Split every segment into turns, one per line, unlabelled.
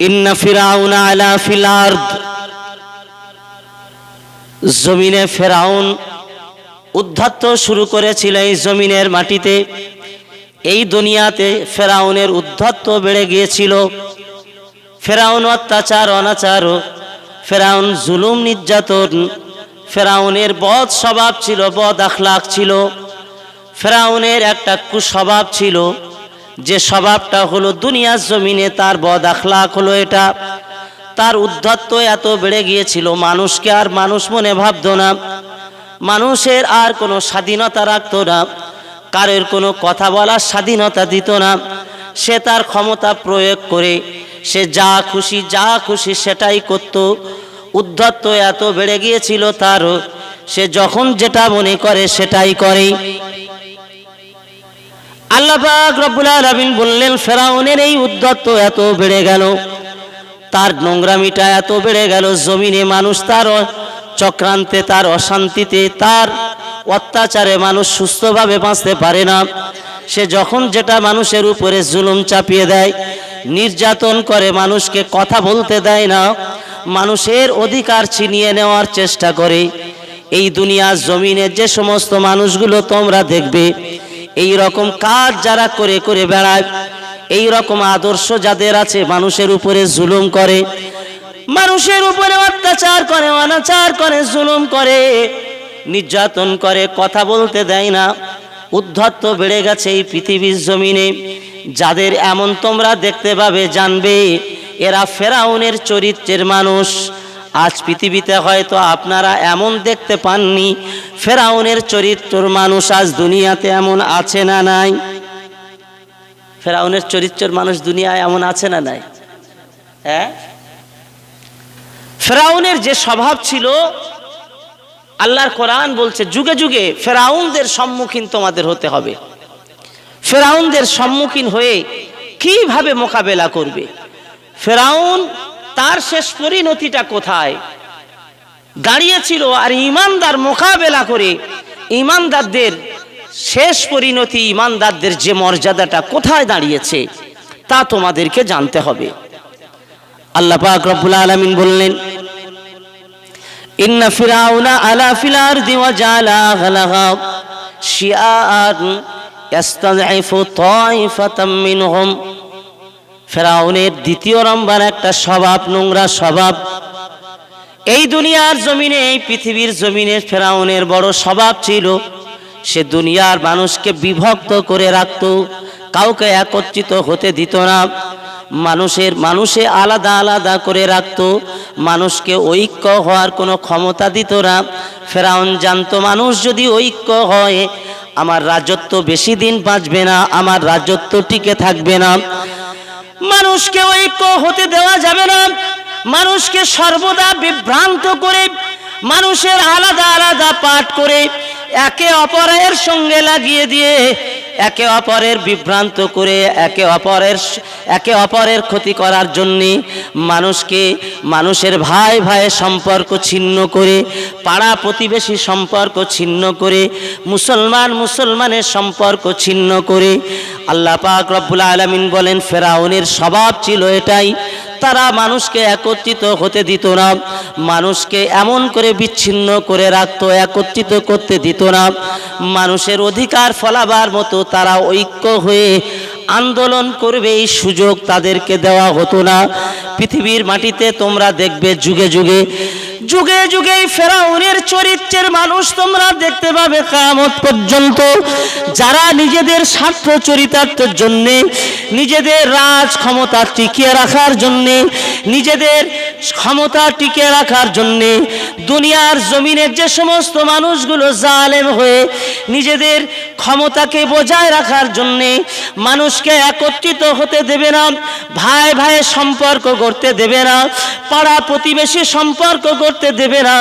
ইন্না ফিরাউনা আলা ফিল আরদ, জমিনে ফেরাউন উদ্ধত্ত শুরু করেছিল এই জমিনের মাটিতে। এই দুনিয়াতে ফেরাউনের উদ্ধত্ত বেড়ে গিয়েছিল। ফেরাউন অত্যাচার অনাচার, ফেরাউন জুলুম নির্যাতন, ফেরাউনের বদ স্বভাব ছিল, বদ আখলাক ছিল। ফেরাউনের একটা কুস্বভাব ছিল, যে স্বভাবটা হলো দুনিয়ার জমিনে তার বদ আখলাক হলো এটা। তার উদ্ধত্ত এত বেড়ে গিয়েছিল, মানুষকে আর মানুষ মনে ভাবতো না, মানুষের আর কোনো স্বাধীনতা রাখতো না, কারোর কোনো কথা বলার স্বাধীনতা দিত না। সে তার ক্ষমতা প্রয়োগ করে সে যা খুশি সেটাই করত। উদ্ধত্ত এত বেড়ে গিয়েছিল তার, সে যখন যেটা মনে করে সেটাই করে। আল্লাহ পাক রব্বুল আলামিন বললেন, ফেরাউনের এই উদ্ধত্ত এত বেড়ে গেল, তার নোংরামিটা এত বেড়ে গেল, জমিনে মানুষ তার চক্রান্তে, তার অশান্তিতে, তার অত্যাচারে মানুষ সুস্থভাবে বাঁচতে পারে না। সে যখন যেটা মানুষের উপরে জুলুম চাপিয়ে দেয়, নির্যাতন করে, মানুষকে কথা বলতে দেয় না, মানুষের অধিকার ছিনিয়ে নেওয়ার চেষ্টা করে। এই দুনিয়ার জমিনে যে সমস্ত মানুষগুলো তোমরা দেখবে এই রকম কাজ যারা করে করে বেড়ায়, এই রকম আদর্শ যাদের আছে, মানুষের উপরে জুলুম করে, মানুষের উপরে অত্যাচার করে, অনাচার করে, জুলুম করে, নির্যাতন করে, কথা বলতে দেয় না, উদ্ধত্ত বেড়ে গেছে এই পৃথিবীর জমিনে। যাদের এমন তোমরা দেখতে পাবে, জানবে এরা ফেরাউনের চরিত্রের মানুষ। আজ পৃথিবীতে হয়তো আপনারা এমন দেখতে পাননি, ফেরাউনের চরিত্রের মানুষ আজ দুনিয়াতে এমন আছে না নাই? ফেরাউনের চরিত্রের মানুষ দুনিয়ায় এমন আছে না নাই? হ্যাঁ, ফেরাউনের যে স্বভাব ছিল, আল্লাহর কোরআন বলছে যুগে যুগে ফেরাউনদের সম্মুখীন তোমাদের হতে হবে। ফেরাউনদের সম্মুখীন হয়ে কিভাবে মোকাবেলা করবে? ফেরাউন তার শেষ পরিণতিটা কোথায় দাঁড়িয়েছিল, আর ঈমানদার মোকাবেলা করে ঈমানদারদের শেষ পরিণতি, ঈমানদারদের যে মর্যাদাটা কোথায় দাঁড়িয়েছে তা তোমাদেরকে জানতে হবে। আল্লাহ পাক রব্বুল আলামিন বললেন, ইন্না ফিরাউনা আলা ফিল আরদি ওয়া জাআলা আহলাহা শিআআন ইস্তাযইফু তাইফাতাম মিনহুম। ফেরাউনের দ্বিতীয় নম্বর একটা স্বভাব, নোংরা স্বভাব। এই দুনিয়ার জমিনে, এই পৃথিবীর জমিনে ফেরাউনের বড় স্বভাব ছিল, সে দুনিয়ার মানুষকে বিভক্ত করে রাখত, কাউকে একত্রিত হতে দিত না, মানুষে আলাদা আলাদা করে রাখত, মানুষকে ঐক্য হওয়ার কোনো ক্ষমতা দিত না। ফেরাউন জানতো, মানুষ যদি ঐক্য হয় আমার রাজত্ব বেশি দিন বাঁচবে না, আমার রাজত্ব টিকে থাকবে না। মানুষকে ঐক্য হতে দেওয়া যাবে না, মানুষকে সর্বদা বিভ্রান্ত করে, মানুষের আলাদা আলাদা পাঠ করে, একে অপরের সঙ্গে লাগিয়ে দিয়ে, একে অপরের বিভ্রান্ত করে, একে অপরের ক্ষতি করার জন্যে মানুষের ভাই ভাইয়ের সম্পর্ক ছিন্ন করে, পাড়া প্রতিবেশী সম্পর্ক ছিন্ন করে, মুসলমানের সম্পর্ক ছিন্ন করে। আল্লাহ পাক রব্বুল আলামিন বলেন, ফেরাউনের স্বভাব ছিল এটাই। তারা মানুষকে একত্রিত হতে দিত না, মানুষকে এমন করে বিচ্ছিন্ন করে রাখতো, একত্রিত করতে দিত না। মানুষের অধিকার ফলাবার মতো তারা ঐক্য হয়ে আন্দোলন করবে এই সুযোগ তাদেরকে দেওয়া হতো না। পৃথিবীর মাটিতে তোমরা দেখবে যুগে যুগে ফেরাউনের চরিত্রের মানুষ তোমরা দেখতে পাবে কিয়ামত পর্যন্ত, যারা নিজেদের স্বার্থ চরিতার্থের জন্যে, নিজেদের রাজ ক্ষমতা টিকিয়ে রাখার জন্যে, নিজেদের ক্ষমতা টিকিয়ে রাখার জন্যে দুনিয়ার জমিনের যে সমস্ত মানুষগুলো জালেম হয়ে নিজেদের ক্ষমতাকে বজায় রাখার জন্যে মানুষকে একত্রিত হতে দেবে না, ভাই ভাইয়ের সম্পর্ক করতে দেবে না, পাড়া প্রতিবেশী সম্পর্ক করতে দেবে না।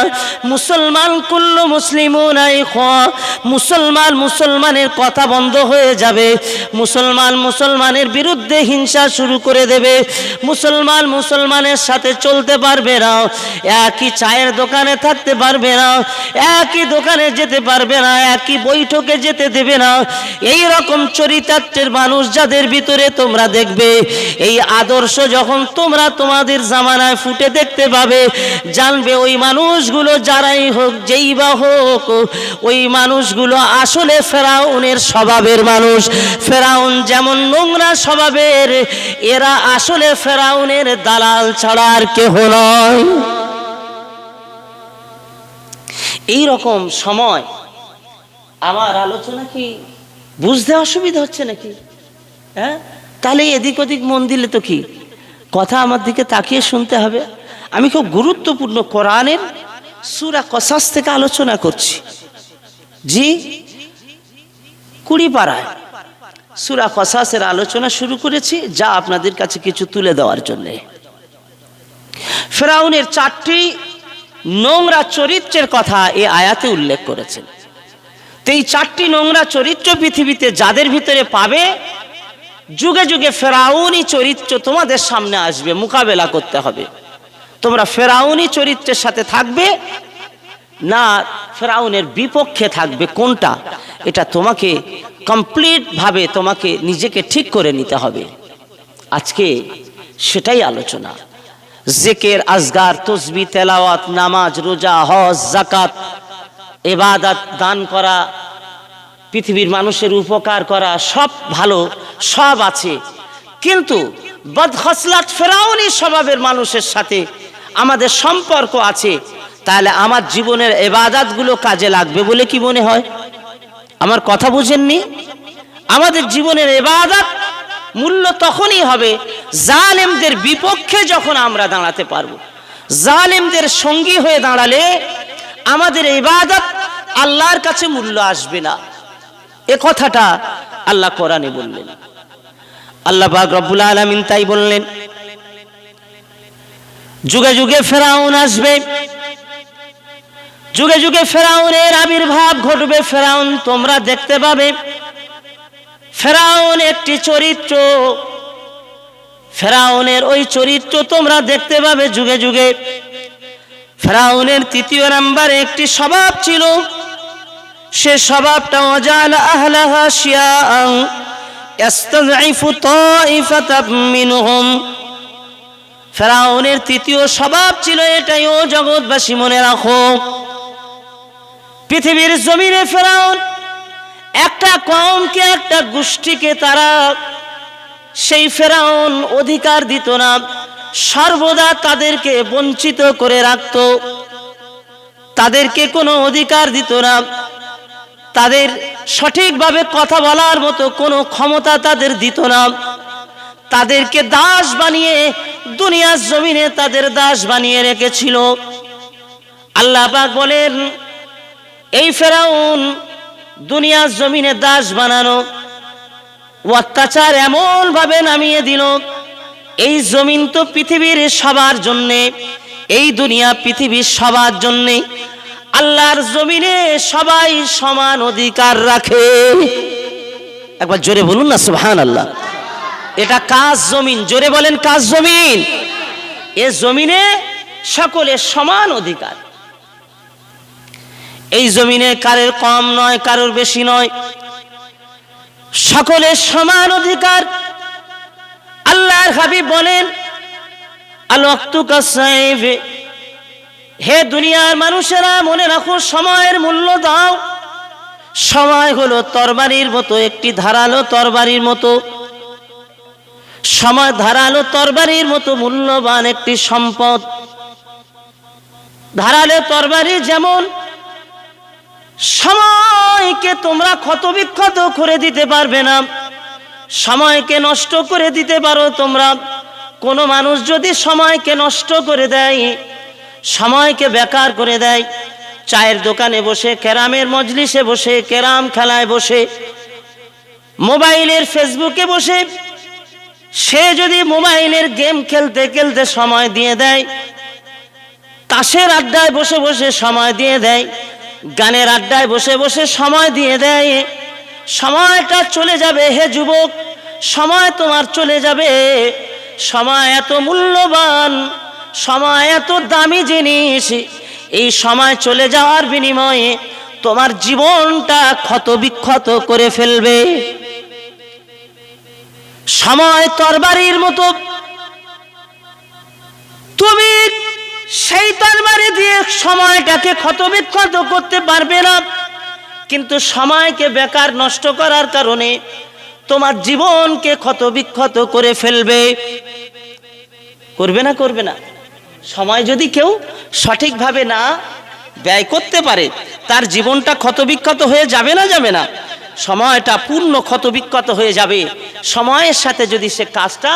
মুসলমান কুল্লু মুসলিমুন ইখওয়া, মুসলমানের কথা বন্ধ হয়ে যাবে, মুসলমানের বিরুদ্ধে হিংসা শুরু করে দেবে, মুসলমান মুসলমানের সাথে চলতে পারবে না, একই চায়ের দোকানে থাকতে পারবে না, একই দোকানে যেতে পারবে না, একই বৈঠকে যেতে দেবে না। এই রকম চরিত্রের মানুষ যাদের ভিতরে তোমরা দেখবে, এই আদর্শ যখন তোমরা তোমাদের জামানায় ফুটে দেখতে পাবে, জানবে ওই মানুষগুলো যারাই হোক, যেই বা হোক, ওই মানুষগুলো আসলে ফেরাউনের স্বভাবের মানুষ। ফেরাউন যেমন নোংরা স্বভাবের, এরা আসলে ফেরাউনের দালাল ছাড়া আর কেহ নয়। এই রকম সময় আমার আলোচনা কি বুঝতে অসুবিধা হচ্ছে নাকি? হ্যাঁ, তাহলে এদিক ওদিক মন দিলে তো কি, কথা আমার দিকে তাকিয়ে শুনতে হবে। আমি খুব গুরুত্বপূর্ণ কোরআনের সূরা কসাস থেকে আলোচনা করছি। জি, 20 পারায় সূরা কসাসের আলোচনা শুরু করেছি, যা আপনাদের কাছে কিছু তুলে দেওয়ার জন্যে। ফেরাউনের 4টি নোংরা চরিত্রের কথা এই আয়াতে উল্লেখ করেছেন। তো এই 4টি নোংরা চরিত্র পৃথিবীতে যাদের ভিতরে পাবে, যুগে যুগে ফেরাউনি চরিত্র তোমাদের সামনে আসবে, মোকাবেলা করতে হবে। তোমরা ফেরাউনি চরিত্রের সাথে থাকবে না ফেরাউনের বিপক্ষে থাকবে, কোনটা, এটা তোমাকে কমপ্লিট ভাবে তোমাকে নিজেকে ঠিক করে নিতে হবে। আজকে সেটাই আলোচনা। জিকির, আজগার, তসবিহ, তেলাওয়াত, নামাজ, রোজা, হজ, যাকাত, ইবাদত, দান করা, পৃথিবীর মানুষের উপকার করা, সব ভালো, সব আছে। কিন্তু বদখসলাত ফেরাউনি স্বভাবের মানুষের সাথে আমাদের সম্পর্ক আছে। তাহলে আমার জীবনের ইবাদতগুলো কাজে লাগবে বলে কি মনে হয়? আমার কথা বুঝেননি? আমাদের জীবনের ইবাদত মূল্য তখনই হবে জালেমদের বিপক্ষে যখন আমরা দাঁড়াতে পারবো। জালেমদের সঙ্গী হয়ে দাঁড়ালে আমাদের ইবাদত আল্লাহর কাছে মূল্য আসবে না। এ কথাটা আল্লাহ কোরআনে বললেন। আল্লাহ পাক রব্বুল আলামিন তাই বললেন, যুগে যুগে ফেরাউন আসবে, যুগে যুগে ফেরাউনের আবির্ভাব ঘটবে। ফেরাউন তোমরা দেখতে পাবে। ফেরাউন একটি চরিত্র, ফেরাউনের ওই চরিত্র তোমরা দেখতে পাবে যুগে যুগে। ফেরাউনের 3য় নাম্বারে একটি স্বভাব ছিল, সে স্বভাবটা ওয়াজাল আহলাহা শিয়াআন ইস্তাযঈফু তাঈফাতাম মিনহুম। ফেরাউনের 3য় স্বভাব ছিল এটাই। ও জগৎবাসী মনে রাখো, পৃথিবীর জমিনে ফেরাউন একটা কওমকে, একটা গোষ্ঠীকে তারা সেই ফেরাউন অধিকার দিত না, সর্বদা তাদেরকে বঞ্চিত করে রাখত, তাদেরকে কোনো অধিকার দিত না, তাদের সঠিকভাবে কথা বলার মতো কোনো ক্ষমতা তাদের দিত না, তাদেরকে দাস বানিয়ে দুনিয়ার জমিনে তাদের দাস বানিয়ে রেখেছিল। আল্লাহ পাক বলেন, এই ফেরাউন দুনিয়ার জমিনে দাস বানানো, অত্যাচার এমন ভাবে নামিয়ে দিল, এই জমিন তো পৃথিবীর সবার জন্যে, এই দুনিয়া পৃথিবীর সবার জন্যে। আল্লাহর জমিনে সবাই সমান অধিকার রাখে। একবার জোরে বলুন না সুবহানাল্লাহ। এটা কাজ জমিন, জোরে বলেন কাজ জমিন। এ জমিনে সকলের সমান অধিকার। এই জমিনে কারোর কম নয়, কারোর বেশি নয়, সকলের সমান অধিকার। আল্লাহর হাবিব বলেন, আল ওয়াক্তু কাসাইফ, হে দুনিয়ার মানুষেরা মনে রাখো, সময়ের মূল্য দাও। সময় হলো তরবারির মতো, একটি ধারালো তরবারির মতো। সময় ধারালো তরবারির মতো মূল্যবান একটি সম্পদ। ধারালো তরবারি যেমন সময়কে তোমরা ক্ষতবিক্ষত করে দিতে পারবে না, সময়কে নষ্ট করে দিতে পারো তোমরা। কোনো মানুষ যদি সময়কে নষ্ট করে দেয়, সময়কে বেকার করে দেয়, চায়ের দোকানে বসে, কেরামের মজলিসে বসে, কেরাম খেলায় বসে, মোবাইলের ফেসবুকে বসে, সে যদি মোবাইলের গেম খেলতে খেলতে সময় দিয়ে দেয়, তাসের আড্ডায় বসে বসে সময় দিয়ে দেয়, গানের আড্ডায় বসে বসে সময় দিয়ে দেয়, সময়টা চলে যাবে। হে যুবক, সময় তোমার চলে যাবে। সময় এত মূল্যবান, সময় এত দামি জিনিস, এই সময় চলে যাওয়ার বিনিময়ে তোমার জীবনটা ক্ষত বিক্ষত করে ফেলবে। সময় তরবারির মতো, তুমি সেই তরবারি দিয়ে সময়টাকে ক্ষত বিক্ষত করতে পারবে না, কিন্তু সময়কে বেকার নষ্ট করার কারণে তোমার জীবনকে ক্ষত বিক্ষত করে ফেলবে। করবে না? করবে না? সময় যদি কেউ সঠিকভাবে না ব্যয় করতে পারে, তার জীবনটা ক্ষত বিক্ষত হয়ে যাবে না? যাবে না? সময়টা পূর্ণ ক্ষত বিক্ষত হয়ে যাবে সময়ের সাথে যদি সে কাজটা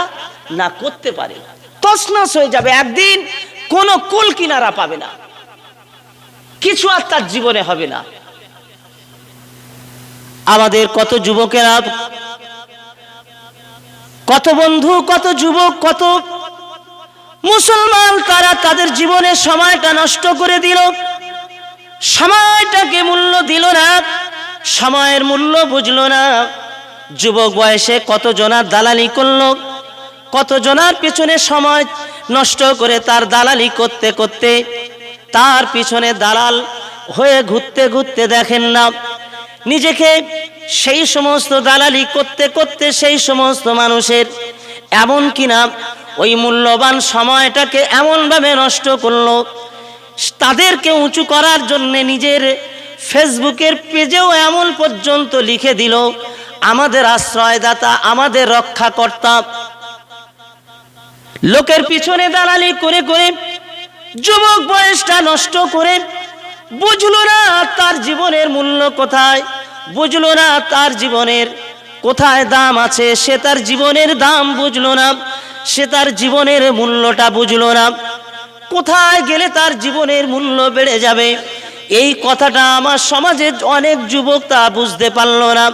না করতে পারে, তছনছ হয়ে যাবে। একদিন কোনো কুল কিনারা পাবে না, কিছু আর তার জীবনে হবে না। আমাদের কত যুবকেরা, কত বন্ধু, কত যুবক, কত মুসলমান, তারা তাদের জীবনের সময়টা নষ্ট করে দিল, সময়টাকে মূল্য দিল না, সময়ের মূল্য বুঝলো না। যুবক বয়সে কত জনার দালালি করলো, কত জনার পিছনে সময় নষ্ট করে তার দালালি করতে করতে তার পিছনে দালাল হয়ে ঘুরতে ঘুরতে দেখেন না নিজেকে সেই সমস্ত দালালি করতে করতে সেই সমস্ত মানুষের এমন কিনা ওই মূল্যবান সময়টাকে এমনভাবে নষ্ট করলো, তাদেরকে উঁচু করার জন্য নিজের ফেসবুকের পেজেও এমন পর্যন্ত লিখে দিল, আমাদের আশ্রয়দাতা, আমাদের রক্ষাকর্তা। লোকের পিছনে দালালি করে করে যুবক বয়সটা নষ্ট করে বুঝলো না তার জীবনের মূল্য কোথায়, বুঝলো না তার জীবনের কোথায় দাম আছে, সে তার জীবনের দাম বুঝলো না, সে তার জীবনের মূল্যটা বুঝলো না, কোথায় গেলে তার জীবনের মূল্য বেড়ে যাবে। এই কথাটা আমার সমাজে অনেক যুবক তা বুঝতে পারলো না।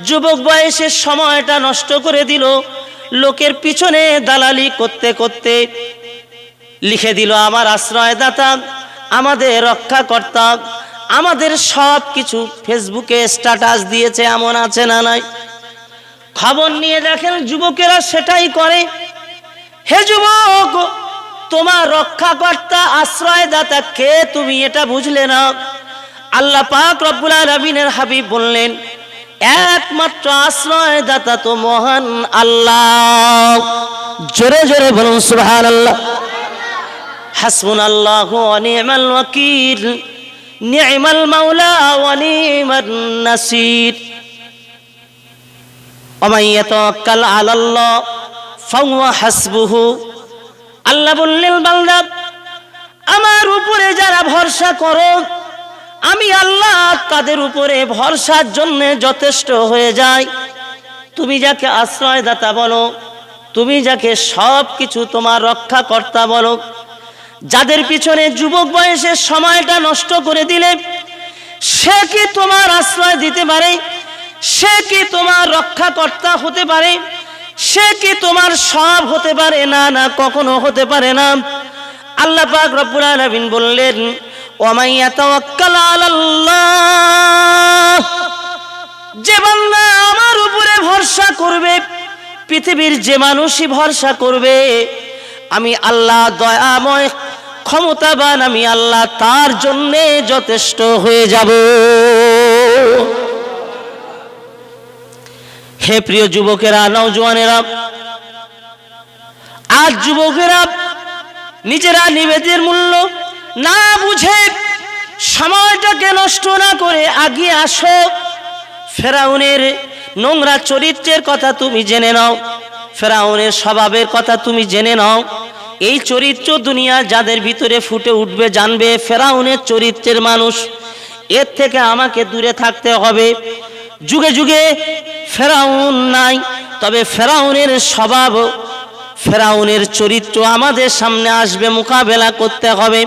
যুবক বয়সের সময়টা নষ্ট করে দিল, লোকের পিছনে দালালি করতে করতে লিখে দিল আমার আশ্রয়দাতা, আমাদের রক্ষাকর্তা, আমাদের সব কিছু ফেসবুকে স্ট্যাটাস দিয়েছে, এমন আছে না নাই? খবর নিয়ে দেখেন যুবকেরা সেটাই করে। হে যুবক, তোমার রক্ষাকর্তা আশ্রয়দাতা কে তুমি এটা বুঝলে না? আল্লাহ পাক রব্বুল আলামিনের হাবিব বললেন, একমাত্র আশ্রয়দাতা তো মহান আল্লাহ। জোরে জোরে বলুন সুবহানাল্লাহ। হাসবুনাল্লাহু ওয়া নি'মাল ওয়াকিল, নি'মাল মাওলা ওয়া নি'মান নাসির। ওয়া মান ইয়াতাওয়াক্কাল আলাল্লাহ ফাহুয়া হাসবুহু। আল্লাহ বললেন, বান্দা আমার উপরে যারা ভরসা করো, আমি আল্লাহ তাদের উপরে ভরসার জন্য যথেষ্ট হয়ে যাই। তুমি যাকে আশ্রয়দাতা বলো, তুমি যাকে সব কিছু তোমার রক্ষাকর্তা বলো, যাদের পিছনে যুবক বয়সের সময়টা নষ্ট করে দিলে, সে কি তোমার আশ্রয় দিতে পারে? সে কি তোমার রক্ষাকর্তা হতে পারে? সে কি তোমার সব হতে পারে? না, না, কখনো হতে পারে না। আল্লাহ পাক রব্বুল আলামিন বললেন, ওয়া মান ইয়াতাওয়াক্কাল আলাল্লাহ, যে বান্দা আমার উপরে ভরসা করবে, পৃথিবীর যে মানুষই ভরসা করবে, আমি আল্লাহ দয়াময় ক্ষমতাবান, আমি আল্লাহ তার জন্য যথেষ্ট হয়ে যাব। হে প্রিয় যুবকেরা, নওজওয়ানেরা, আজ যুবকেরা নিজেরা নিজেদের মূল্য না বুঝে সময়টাকে নষ্ট না করে আগিয়ে আসো। ফেরাউনের নোংরা চরিত্রের কথা তুমি জেনে নাও, ফেরাউনের স্বভাবের কথা তুমি জেনে নাও। এই চরিত্র দুনিয়া যাদের ভিতরে ফুটে উঠবে, জানবে ফেরাউনের চরিত্রের মানুষ, এর থেকে আমাকে দূরে থাকতে হবে। যুগে যুগে ফেরাউন নাই, তবে ফেরাউনের স্বভাব, ফেরাউনের চরিত্র আমাদের সামনে আসবে, মোকাবেলা করতে হবে।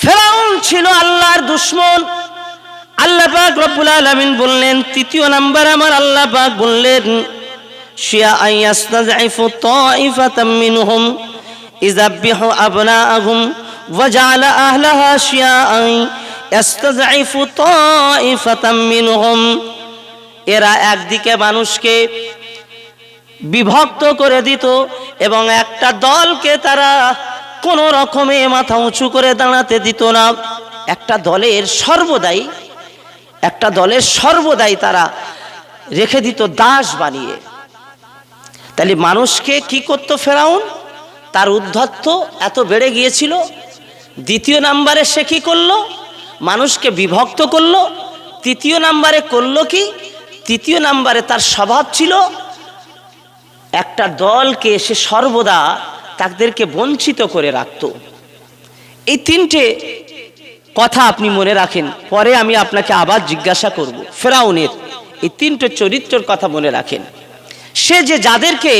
ফেরাউন ছিল আল্লাহর দুশমন। আল্লাহ পাক রব্বুল আলামিন বললেন, তৃতীয় নাম্বার আমার আল্লাহ পাক বললেন, শিয়া আইয়াস্তাযইফু তাইফাতাম মিনহুম ইযাবিহু আবনাআহুম ওয়া জাআলা আহলাহা শিয়াআন ইয়াস্তাযইফু তাইফাতাম মিনহুম। এরা একদিকে মানুষকে বিভক্ত করে দিত এবং একটা দলকে তারা কোনো রকমে মাথা উঁচু করে দাঁড়াতে দিত না। একটা দলের সর্বদাই তারা রেখে দিত দাস বানিয়ে। তাহলে মানুষকে কি করত ফেরাউন? তার উদ্ধত্ত এত বেড়ে গিয়েছিল। দ্বিতীয় নাম্বারে সে কি করলো? মানুষকে বিভক্ত করলো। তৃতীয় নাম্বারে করলো কি? তৃতীয় নাম্বারে তার স্বভাব ছিল একটা দলকে সে সর্বদা তাদেরকে বঞ্চিত করে রাখত। এই তিনটে কথা আপনি মনে রাখেন, পরে আমি আপনাকে আবার জিজ্ঞাসা করব। ফেরাউনের এই তিনটে চরিত্রের কথা মনে রাখেন। সে যে যাদেরকে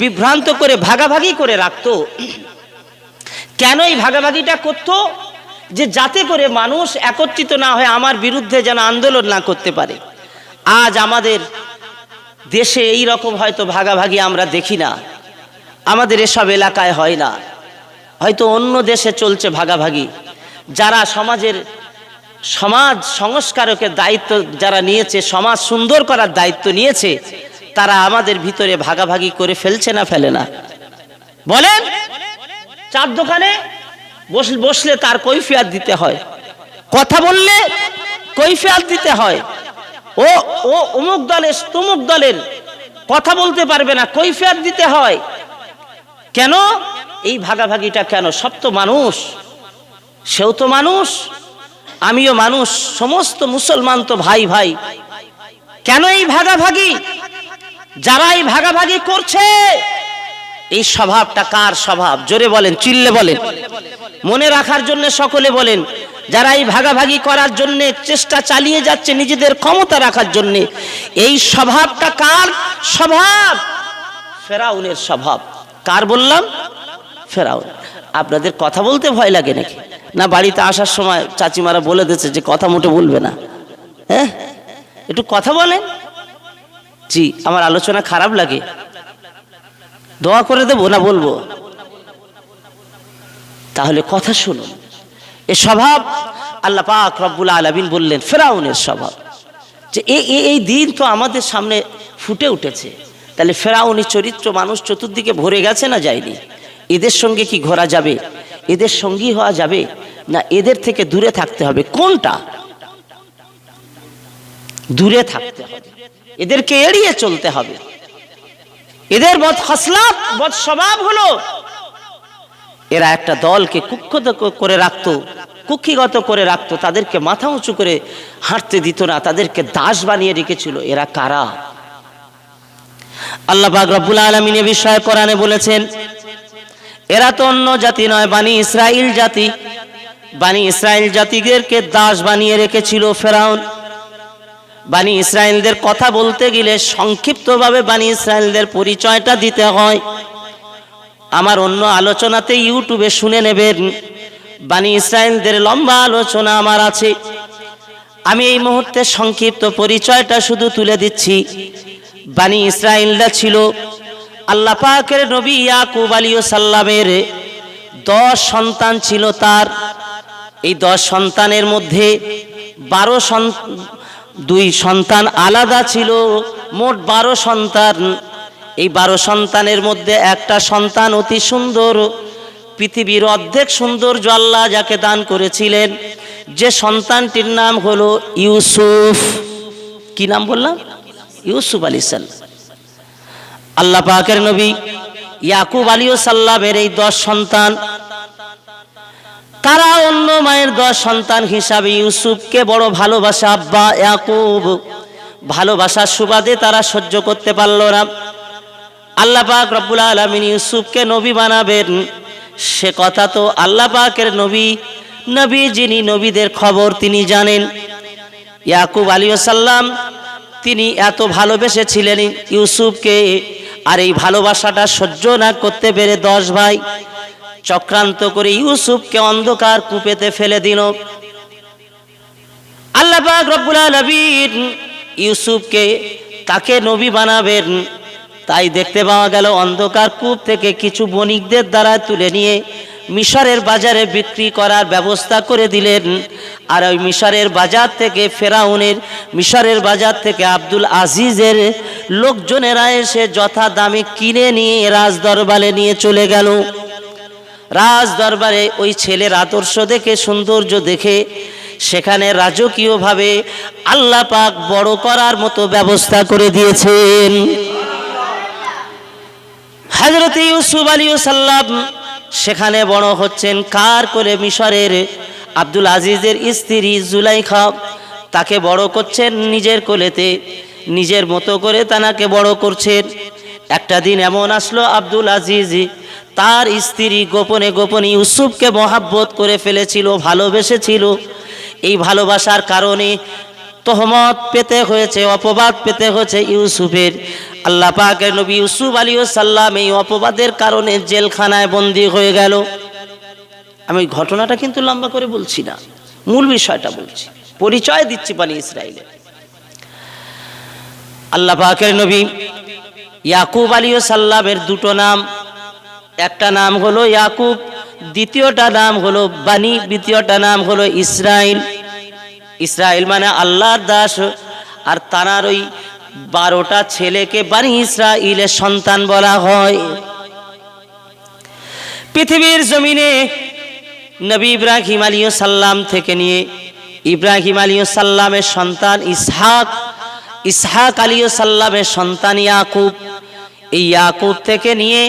বিভ্রান্ত করে ভাগাভাগি করে রাখত, কেন এই ভাগাভাগিটা করত? যে যাতে করে মানুষ একত্রিত না হয়ে আমার বিরুদ্ধে যেন আন্দোলন না করতে পারে। আজ আমাদের দেশে এই রকম হয়তো ভাগাভাগি আমরা দেখি না, আমাদের এসব এলাকায় হয় না, হয়তো অন্য দেশে চলছে ভাগাভাগি। যারা সমাজ সংস্কারকের দায়িত্ব যারা নিয়েছে, সমাজ সুন্দর করার দায়িত্ব নিয়েছে, তারা আমাদের ভিতরে ভাগাভাগি করে ফেলছে না ফেলে না? বলেন, চার দোকানে বসলে তার কৈফিয়ত দিতে হয়, কথা বললে কৈফিয়ত দিতে হয়। ও অমুক দলের তমুক দলের কথা বলতে পারবে না, কৈফিয়ত দিতে হয়। কেন এই ভাগাভাগিটা? কেন? সব তো মানুষ, সেও তো মানুষ, আমিও মানুষ, সমস্ত মুসলমান তো ভাই ভাই। কেন এই ভাগাভাগি? যারা এই ভাগাভাগি করছে, এই স্বভাবটা কার স্বভাব? জোরে বলেন, চিল্লে বলেন, মনে রাখার জন্য সকলে বলেন। যারা এই ভাগাভাগি করার জন্য চেষ্টা চালিয়ে যাচ্ছে নিজেদের ক্ষমতা রাখার জন্য, এই স্বভাবটা কার স্বভাব? ফেরাউনের স্বভাব। কার বললাম? ফেরাউন। আপনাদের কথা বলতে ভয় লাগে নাকি? না বাড়িতে আসার সময় চাচিমারা বলে দিয়েছে যে কথা মোটে বলবে না? হ্যাঁ, একটু কথা বলেন। জি, আমার আলোচনা খারাপ লাগে? দোয়া করে দেবো না বলবো? তাহলে কথা শুনুন। এ স্বভাব আল্লাহ পাক রব্বুল আলামিন বললেন ফেরাউনের স্বভাব। যে এই দিন তো আমাদের সামনে ফুটে উঠেছে। তাহলে ফেরাউনি চরিত্র মানুষ চতুর্দিকে ভরে গেছে না যায়নি? এদের সঙ্গে কি ঘোরা যাবে? এদের সঙ্গী হওয়া যাবে না এদের থেকে দূরে থাকতে হবে? কোনটা? দূরে থাকতে হবে, এদেরকে এড়িয়ে চলতে হবে। এদের বদ খসলাত, বদ স্বভাব হলো এরা একটা দলকে কুক্ষিগত করে রাখতো, কুক্ষিগত করে রাখতো, তাদেরকে মাথা উঁচু করে হাঁটতে দিত না, তাদেরকে দাস বানিয়ে রেখেছিল। এরা কারা? আল্লাহ পাক রব্বুল আলামিন এই বিষয়ে কোরআনে বলেছেন, এরা তো অন্য জাতি নয়, বানি ইসরাইল জাতি। বানি ইসরাইল জাতিদেরকে দাস বানিয়ে রেখেছিল ফেরাউন। বানি ইসরাইলদের কথা বলতে গেলে সংক্ষিপ্তভাবে বানি ইসরাইলদের পরিচয়টা দিতে হয়। আমার অন্য আলোচনাতে ইউটিউবে শুনে নেবেন, বানি ইসরাইলদের লম্বা আলোচনা আমার আছে। আমি এই মুহূর্তে সংক্ষিপ্ত পরিচয়টা শুধু তুলে দিচ্ছি। বানি ইসরাইলরা ছিল আল্লাহ পাকের নবী ইয়াকুব আলাইহিস সালামের 10 সন্তান ছিল তার। এই 10 সন্তানের মধ্যে 2 সন্তান আলাদা ছিল, মোট 12 সন্তান। এই 12 সন্তানের মধ্যে একটা সন্তান অতি সুন্দর, পৃথিবীর অর্ধেক সৌন্দর্য আল্লাহ যাকে দান করেছিলেন, যে সন্তানটির নাম হলো ইউসুফ। কি নাম বললাম? ইউসুফ আলাইহিস সালাম। আল্লাহ পাকের নবী ইয়াকুব আলাইহিস সালামের এই 10 সন্তান, তারা অন্য মায়ের 10 সন্তান হিসাবে ইউসুফকে বড় ভালোবাসা। আব্বা ইয়াকুব ভালোবাসার সুবাদে তারা সহ্য করতে পারল না। আল্লাহ পাক রব্বুল আলামিন ইউসুফকে নবী বানাবেন, সে কথা তো আল্লাহ পাকের নবী যিনি নবীদের খবর তিনি জানেন। ইয়াকুব আলাইহিস সালাম তিনি এত ভালোবেসেছিলেন ইউসুফকে, আর এই ভালোবাসাটা সহ্য না করতে পেরে 10 ভাই চক্রান্ত করে ইউসুফকে অন্ধকার কূপেতে ফেলে দিল। আল্লাহ পাক রব্বুল আলামিন ইউসুফকে তাকে নবী বানাবেন, তাই দেখতে পাওয়া গেল অন্ধকার কূপ থেকে কিছু বণিকদের দ্বারা তুলে নিয়ে মিশরের বাজারে বিক্রি করার ব্যবস্থা করে দিলেন। আর ওই মিশরের বাজার থেকে মিশরের বাজার থেকে আব্দুল আজিজের লোকজনেরা এসে যথা দামে কিনে নিয়ে রাজদরবারে নিয়ে চলে গেল। রাজদরবারে ওই ছেলের আদর্শ দেখে, সৌন্দর্য দেখে সেখানে রাজকীয়ভাবে আল্লাহ পাক বড় করার মতো ব্যবস্থা করে দিয়েছেন। হযরত ইউসুফ আলাইহিস সালাম সেখানে বড় হচ্ছেন। কার কোলে? মিশরের আব্দুল আজিজের স্ত্রী জুলাইখা তাকে বড় করছেন নিজের কোলেতে, নিজের মতো করে তাকে বড় করছেন। একটা দিন এমন আসলো, আব্দুল আজিজ তার স্ত্রী গোপনে গোপনে ইউসুফকে মহাব্বত করে ফেলেছিল, ভালোবেসেছিল। এই ভালোবাসার কারণে তহমত পেতে হয়েছে, অপবাদ পেতে হয়েছে ইউসুফের। আল্লাহ পাকের নবী ইউসুফ আলাইহিস সালাম এই অপবাদের কারণে জেলখানায় বন্দী হয়ে গেল। আমি ঘটনাটা কিন্তু লম্বা করে বলছি না, মূল বিষয়টা বলছি, পরিচয় দিচ্ছি বনি ইসরাইলের। আল্লাহ পাকের নবী ইয়াকুব আলাইহিস সালামের দুটো নাম, একটা নাম হলো ইয়াকুব, দ্বিতীয়টা নাম হলো বানি, দ্বিতীয়টা নাম হলো ইসরাইল। ইসরাইল মানে আল্লাহর দাস। আর তার ওই 12টা ছেলেকে বানি ইসরাইলের সন্তান বলা হয়। পৃথিবীর জমিনে নবী ইব্রাহিম আলাইহিস সালাম থেকে নিয়ে ইব্রাহিম আলাইহিস সালামের সন্তান ইসহাক, ইসহাক আলাইহিস সালামের সন্তান ইয়াকুব, এই ইয়াকুব থেকে নিয়ে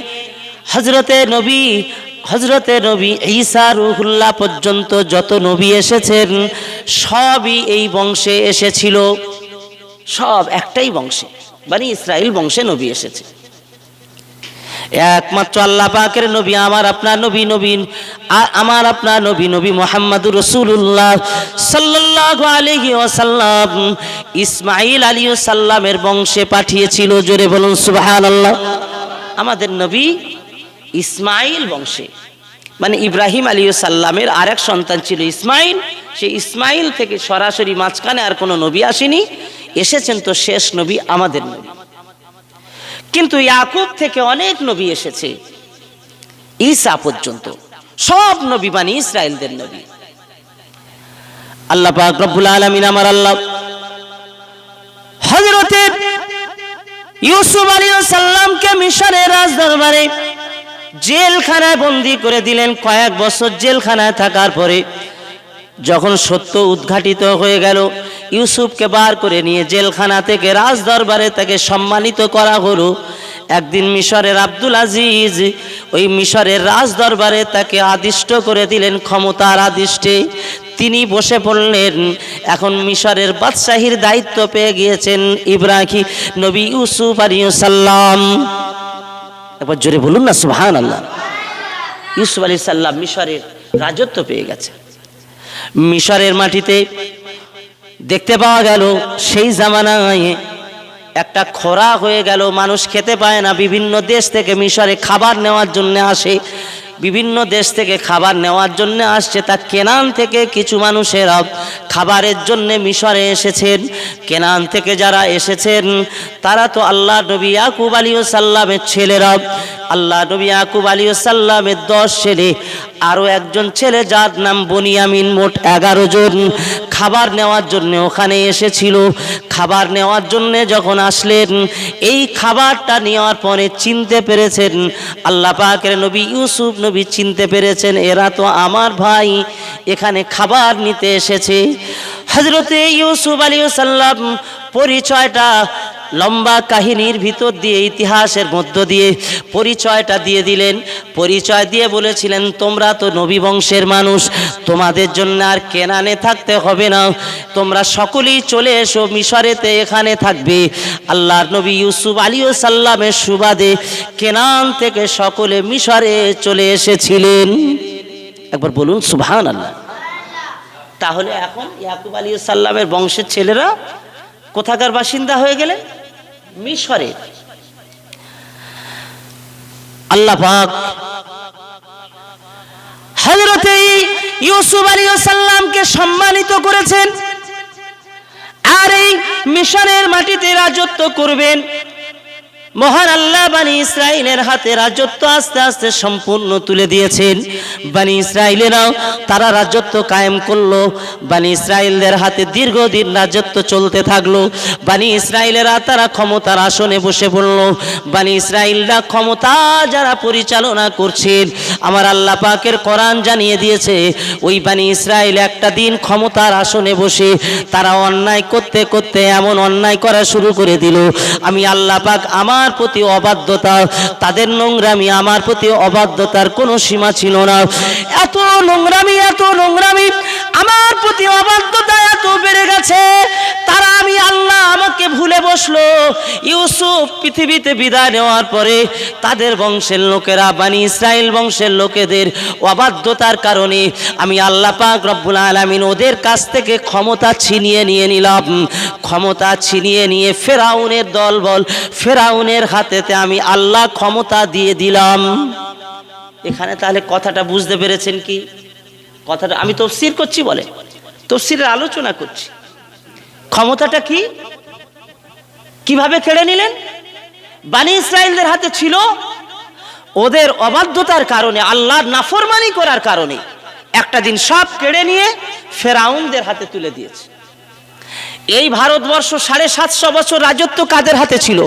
হযরতে নবী ঈসা রূহুল্লাহ পর্যন্ত যত নবী এসেছেন সবই এই বংশে এসেছিল। সব একটাই বংশে, বনি ইসরাইল বংশে নবী এসেছে। একমাত্র আল্লাহ পাকের নবী আমার আপনার নবী মুহাম্মদুর রাসূলুল্লাহ সাল্লাল্লাহু আলাইহি ওয়াসাল্লাম ইসমাঈল আলাইহিস সালামের বংশে পাঠিয়েছিল। জোরে বলুন সুবহানাল্লাহ। আমাদের নবী ইসমাঈল বংশে, মানে ইব্রাহিম আলাইহিস সালামের আরেক সন্তান ছিল ইসমাঈল। সেই ইসমাঈল থেকে সরাসরি মাঝখানে আর কোনো নবী আসেনি, এসেছেন তো শেষ নবী আমাদের নবী। কিন্তু ইয়াকুব থেকে অনেক নবী এসেছে ঈসা পর্যন্ত, সব নবী বনি ইসরাইলদের নবী। আল্লাহ পাক রব্বুল আলামিন আমার আল্লাহ হযরত ইউসুফ আলাইহিস সালামকে মিশরের রাজদরবারে জেলখানায় বন্দী করে দিলেন। কয়েক বছর জেলখানায় থাকার পরে যখন সত্য উদ্ঘাটিত হয়ে গেল, ইউসুফকে বার করে নিয়ে জেলখানা থেকে রাজদরবারে তাকে সম্মানিত করা হলো। একদিন মিশরের আব্দুল আজিজ ওই মিশরের রাজদরবারে তাকে আদিষ্ট করে দিলেন, ক্ষমতার আদিষ্টে তিনি বসে পড়লেন। এখন মিশরের বাদশাহীর দায়িত্ব পেয়ে গিয়েছেন ইব্রাহিম নবী ইউসুফ আলাইহিস সালাম। একবার জোরে বলুন না সুবহানাল্লাহ। ইউসুফ আলাইহিস সালাম মিশরের রাজত্ব পেয়ে গেছে। মিশরের মাটিতে দেখতে পাওয়া গেল সেই জামানায় একটা খরা হয়ে গেল, মানুষ খেতে পায় না। বিভিন্ন দেশ থেকে মিশরে খাবার নেওয়ার জন্য আসে, বিভিন্ন দেশ থেকে খাবার নেওয়ার জন্য আসছে। তা কেনান থেকে কিছু মানুষেরা খাবারের জন্য মিশরে এসেছেন। কেনান থেকে যারা এসেছেন তারা তো আল্লাহ নবী ইয়াকুব আলাইহিস সালামের ছেলেরা। আল্লাহ নবী ইয়াকুব আলাইহিস সালামের 10 ছেলে, আরো একজন ছেলে যার নাম বনিয়ামিন, মোট 11 জন খাবার নেওয়ার জন্য ওখানে এসেছিল। খাবার নেওয়ার জন্য যখন আসলেন, এই খাবারটা নেওয়ার পরে চিনতে পেরেছেন আল্লাহ পাকের নবী ইউসুফ নবী চিনতে পেরেছেন এরা তো আমার ভাই, এখানে খাবার নিতে এসেছে। হযরতে ইউসুফ আলাইহিস সালাম পরিচয়টা লম্বা কাহিনীর ভিতর দিয়ে, ইতিহাসের মধ্য দিয়ে পরিচয়টা দিয়ে দিলেন। পরিচয় দিয়ে বলেছিলেন, তোমরা তো নবী বংশের মানুষ, তোমাদের জন্য আর কেনানে থাকতে হবে না, তোমরা সকলেই চলে এসো মিশরেতে, এখানে থাকবে। আল্লাহর নবী ইউসুফ আলাইহিস সালামের সুবাদে কেনান থেকে সকলে মিশরে চলে এসেছিলেন। একবার বলুন সুবহানাল্লাহ। তাহলে এখন ইয়াকুব আলাইহিস সালামের বংশের ছেলেরা কোথাকার বাসিন্দা হয়ে গেলেন? মিশরের। আল্লাহ পাক হযরত ইউসুফ আলাইহিস সালামকে সম্মানিত করেছেন, আর এই মিশরের মাটিতে রাজত্ব করবেন। মহান আল্লাহ বনি ইসরাইলের হাতে রাজত্ব আস্তে আস্তে সম্পূর্ণ তুলে দিয়েছেন। বনি ইসরাইলেরাও তারা রাজত্ব কায়েম করলো। বনি ইসরাইলদের হাতে দীর্ঘদিন রাজত্ব চলতে থাকলো। বনি ইসরাইলেরা তারা ক্ষমতার আসনে বসে পড়ল। বনি ইসরাইলরা ক্ষমতা যারা পরিচালনা করছেন, আমার আল্লাহ পাকের কোরআন জানিয়ে দিয়েছে ওই বনি ইসরাইল একটা দিন ক্ষমতার আসনে বসে তারা অন্যায় করতে করতে এমন অন্যায় করা শুরু করে দিল, আমি আল্লাহ পাক আমার প্রতি অবাধ্যতা, তাদের নোংরামি, আমার প্রতি অবাধ্যতার কোনো সীমা ছিল না। এত নোংরামি আমার প্রতি অবাধ্যতা এত বেড়ে গেছে, তারা আমি আল্লাহ আমাকে ভুলে বসলো। ইউসুফ পৃথিবীতে বিদায় নেওয়ার পরে তাদের বংশের লোকেরা, বনি ইসরাইল বংশের লোকেদের অবাধ্যতার কারণে আমি আল্লাহ পাক রব্বুল আলামিন ওদের কাছ থেকে ক্ষমতা ছিনিয়ে নিয়ে নিলাম। ক্ষমতা ছিনিয়ে নিয়ে ফেরাউনের দলবল, ফেরাউনের হাতেতে আমি আল্লাহ ক্ষমতা দিয়ে দিলাম। এখানে তাহলে কথাটা বুঝতে পেরেছেন কি? কথাটা আমি তাফসীর করছি, বলে তাফসীরের আলোচনা করছি। ক্ষমতাটা কি, কিভাবে কেড়ে নিলেন? বনি ইসরাইলদের হাতে ছিল, ওদের অবাধ্যতার কারণে, আল্লাহর নাফরমানি করার কারণে একটা দিন সব কেড়ে নিয়ে ফেরাউনদের হাতে তুলে দিয়েছে। এই ভারতবর্ষ 750 বছর রাজত্ব কাদের হাতে ছিল?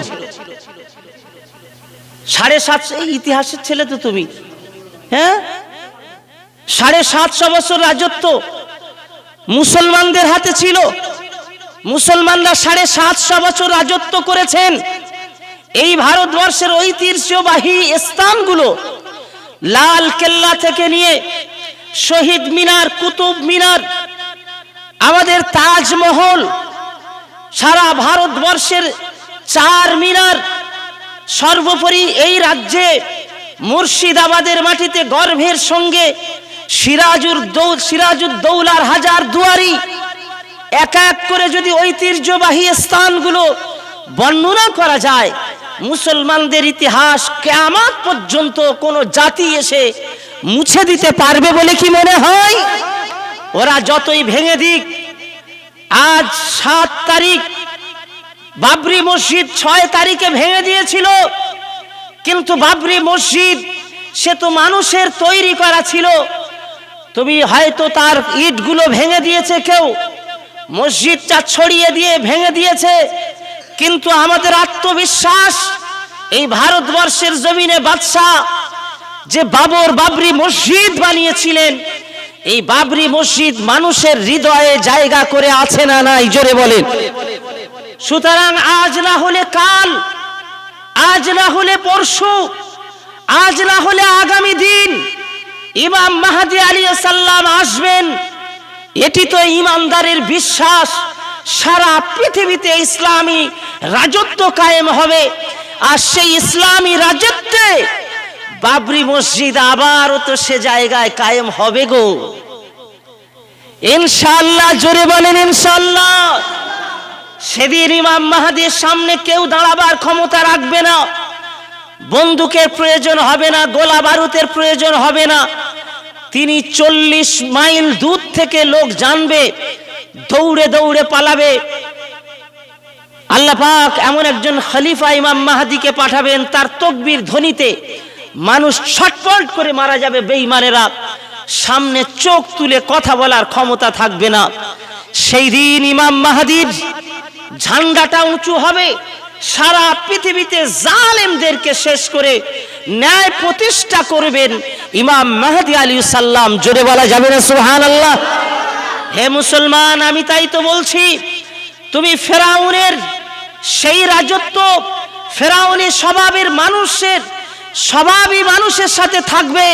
750, এই ইতিহাসের ছেলে তো তুমি, হ্যাঁ? 750 বছর রাজত্ব মুসলমানদের হাতে ছিল। মুসলমানরা 750 বছর রাজত্ব করেছেন। এই ভারতবর্ষের ঐতিহ্যবাহী স্থানগুলো, লাল কেল্লা থেকে নিয়ে শহীদ মিনার, কুতুব মিনার, আমাদের তাজমহল, সারা ভারতবর্ষের 4 মিনার, সর্বোপরি এই রাজ্যে মুর্শিদাবাদের মাটিতে গর্ভের সঙ্গে সিরাজউদ্দৌলার হাজার দুয়ারি, এক এক করে যদি ঐতিহ্যবাহী স্থানগুলো বর্ণনা করা যায়, মুসলমানদের ইতিহাস কিয়ামত পর্যন্ত কোনো জাতি এসে মুছে দিতে পারবে বলে কি মনে হয়? ওরা যতই ভেঙে দিক, আজ 7 তারিখ, বাবরি মসজিদ 6 তারিখে ভেঙে দিয়েছিল, কিন্তু বাবরি মসজিদ সে তো মানুষের তৈরি করা ছিল। তুমি হয়তো তার ইটগুলো ভেঙে দিয়েছে কেউ, মসজিদটা ছড়িয়ে দিয়ে ভেঙে দিয়েছে, কিন্তু আমাদের আত্মবিশ্বাস এই ভারতবর্ষের জমিনে বাদশাহ যে বাবরি মসজিদ বানিয়েছিলেন, এই বাবরি মসজিদ মানুষের হৃদয়ে জায়গা করে আছে না নাই, জোরে বলেন। সুতরাং আজ না হলে কাল, আজ না হলে পরশু, আজ না হলে আগামী দিন ইমাম মাহদী আলাইহিস সালাম আসবেন। এটি তো ইমানদারের বিশ্বাস। সারা পৃথিবীতে ইসলামী রাজত্ব কায়েম হবে, আর সেই ইসলামী রাজত্বে বাবরি মসজিদ আবারও তো সে জায়গায় কায়েম হবে গো, ইনশাআল্লাহ, জোরে বলেন ইনশাআল্লাহ। সেদিন ইমাম মাহদীর সামনে কেউ দাঁড়াবার ক্ষমতা রাখবে না, বন্দুকের প্রয়োজন হবে না, গোলা বারুদের প্রয়োজন হবে না। তিনি 40 মাইল দূর থেকে লোক জানবে, দৌড়ে দৌড়ে পালাবে। আল্লাহ পাক এমন একজন খলিফা ইমাম মাহদীকে পাঠাবেন, তার তাকবীর ধ্বনিতে মানুষ ছটফট করে মারা যাবে। বেঈমানেরা সামনে চোখ তুলে কথা বলার ক্ষমতা থাকবে না। সেই দিন ইমাম মাহদীর ঝান্ডাটা উঁচু হবে, সারা পৃথিবীতে জালেমদেরকে শেষ করে ন্যায় প্রতিষ্ঠা করবেন ইমাম মাহদী আলাইহিস সালাম। জোরে বলা যাবে না সুবহানাল্লাহ? হে মুসলমান, আমি তাই তো বলছি, তুমি ফেরাউনের সেই রাজত্ব, ফেরাউনের স্বভাবই মানুষের সাথে থাকবে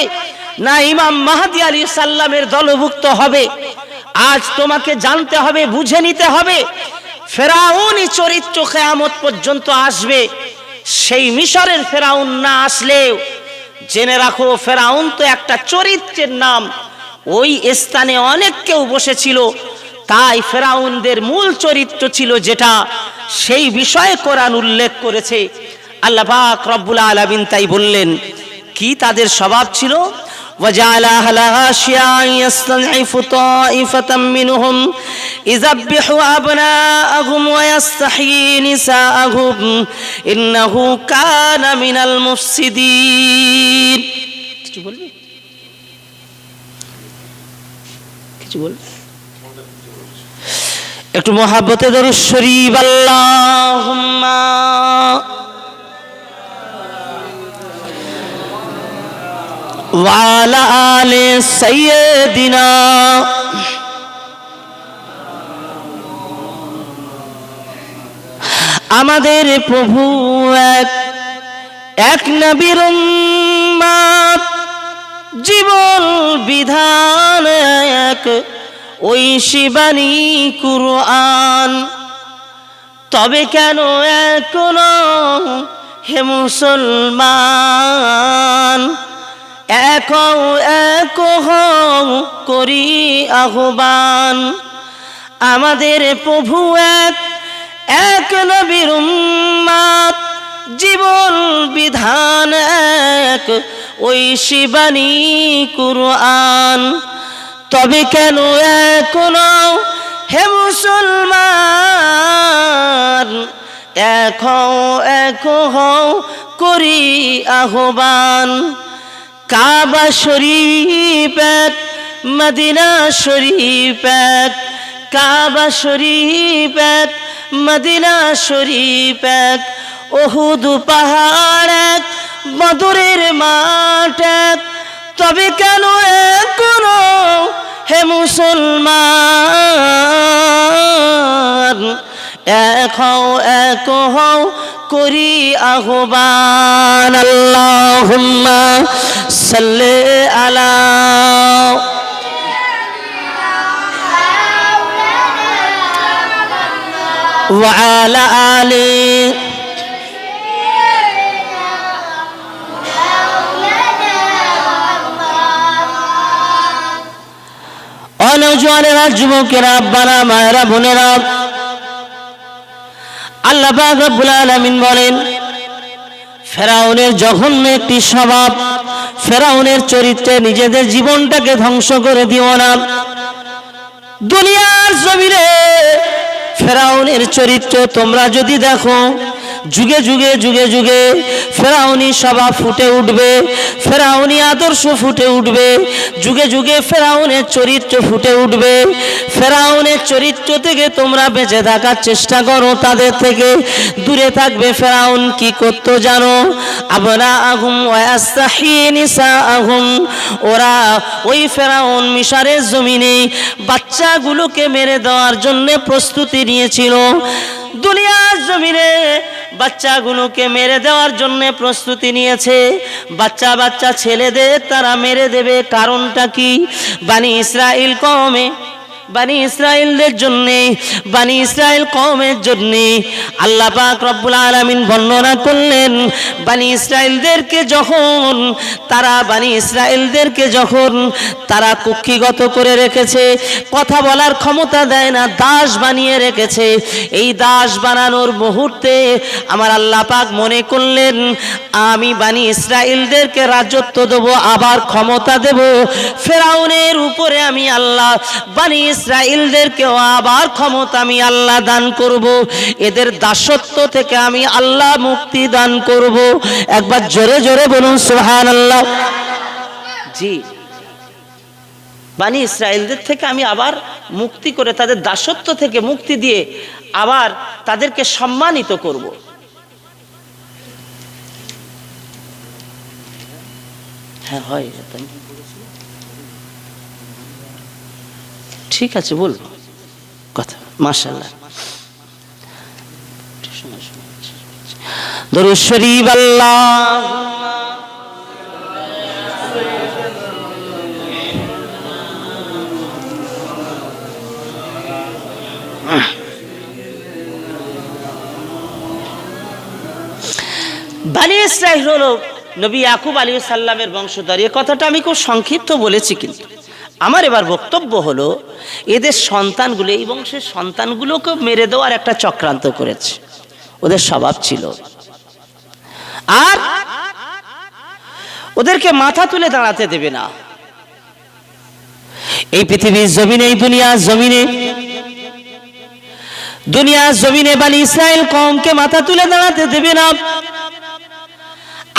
না ইমাম মাহদী আলাইহিস সালামের দলভুক্ত হবে। আজ তোমাকে জানতে হবে, বুঝে নিতে হবে, ফেরাউনি চরিত্র কিয়ামত পর্যন্ত আসবে। সেই মিশরের ফেরাউন না আসলেও জেনে রাখো, ফেরাউন তো একটা চরিত্রের নাম। ওই স্থানে অনেক কেউ বসেছিল, তাই ফেরাউনদের মূল চরিত্র ছিল যেটা, সেই বিষয়ে কোরআন উল্লেখ করেছে। আল্লাহ পাক রব্বুল আলামিন তাই বললেন, কি তাদের স্বভাব ছিল? وجعل أهلها شيعا يستضعف طائفة منهم يذبح أبناءهم ويستحيي نساءهم إنه كان من المفسدين. কিছু বলবি? কিছু বল? একটু মহাব্বতে দরুদ শরীফ আল্লাহুম্মা ওয়ালা আলে সাইয়্যিদিনা। আমাদের প্রভু এক নবীর উম্মত, জীবন বিধান এক, ঐশী বাণী কুরআন। তবে কেন এখনো হে মুসলমান এক করি আহ্বান? আমাদের প্রভু এক নবীর উম্মত, জীবন বিধান এক, ঐশী বাণী কুরআন। তবে কেন এখনো হে মুসলমান এক করি আহ্বান? কাবা শরীফ এক, মদিনা শরীফ এক, কাবা শরীফ এক, মদিনা শরীফ এক, উহুদ পাহাড় এক, বদরের মাঠ এক। তবে কেন এখনো হে মুসলমান এক করি আহ্বান? আল্লাহুম্মা সাল্লি আলা ওয়া আলা আলি নওজওয়ানেরা, যুবকেরা, আব্বারা, মায়েরা, বোনেরা, আল্লাহ পাক রব্বুল আলামিন বলেন ফেরাউনের জঘন্য একটি স্বভাব, ফেরাউনের চরিত্রে নিজেদের জীবনটাকে ধ্বংস করে দিও না। দুনিয়ার জমিনে ফেরাউনের চরিত্র তোমরা যদি দেখো, যুগে যুগে যুগে যুগে ফেরাউনি স্বভাব ফুটে উঠবে, ফেরাউনি আদর্শ ফুটে উঠবে, যুগে যুগে ফেরাউনের চরিত্র ফুটে উঠবে। ফেরাউনের চরিত্র থেকে তোমরা বেঁচে থাকার চেষ্টা করো, তাদের থেকে দূরে থাকবে। ফেরাউন কি করতো জানো? আবনা আহুম ওয়াস্তাহি নিসাআহুম, ওরা ওই ফেরাউন মিশরের জমিনে বাচ্চাগুলোকে মেরে দেওয়ার জন্য প্রস্তুতি নিয়েছিল। দুনিয়ার জমিনে বাচ্চাগুলোকে মেরে দেওয়ার জন্য প্রস্তুতি নিয়েছে। বাচ্চা বাচ্চা ছেলেদের তারা মেরে দেবে। কারণটা কি? বানি ইসরাইল কওমে, বানি ইসরাইলদের জন্যে, বানি ইসরাইল কওমের জন্যে আল্লাহ পাক রব্বুল আলামিন বর্ণনা করলেন, বানি ইসরাইলদেরকে যখন তারা কুক্ষিগত করে রেখেছে, কথা বলার ক্ষমতা দেয় না, দাস বানিয়ে রেখেছে। এই দাস বানানোর মুহূর্তে আমার আল্লাহ পাক মনে করলেন আমি বানি ইসরাইলদেরকে রাজত্ব দেব, আবার ক্ষমতা দেব ফেরাউনের উপরে। আমি আল্লাহ বানি ইসরাইলদেরকেও আবার ক্ষমতা আমি আল্লাহ দান করব, এদের দাসত্ব থেকে আমি আল্লাহ মুক্তি দান করব। একবার জোরে জোরে বলুন সুবহানাল্লাহ। জি, বানি ইসরাইলদের থেকে আমি আবার মুক্তি করে, তাদের দাসত্ব থেকে মুক্তি দিয়ে আবার তাদেরকে সম্মানিত করব। হ্যাঁ হয়, ঠিক আছে বলবো কথা। মাশাআল্লাহ, দরুদ শরীফ আল্লাহুম্মা বানি ইসরাইল হলো নবী ইয়াকুব আলাইহিস সালামের বংশধর। এই কথাটা আমি খুব সংক্ষিপ্ত বলেছি, কিন্তু আমার এবার বক্তব্য হলো এদের সন্তানগুলো, এই বংশের সন্তানগুলোকে মেরে দেওয়ার একটা চক্রান্ত করেছে, ওদের স্বভাব ছিল। আর ওদেরকে মাথা তুলে দাঁড়াতে দেবে না। এই পৃথিবীর জমিনে, এই দুনিয়ার জমিনে বনি ইসরাইল কওমকে মাথা তুলে দাঁড়াতে দেবে না।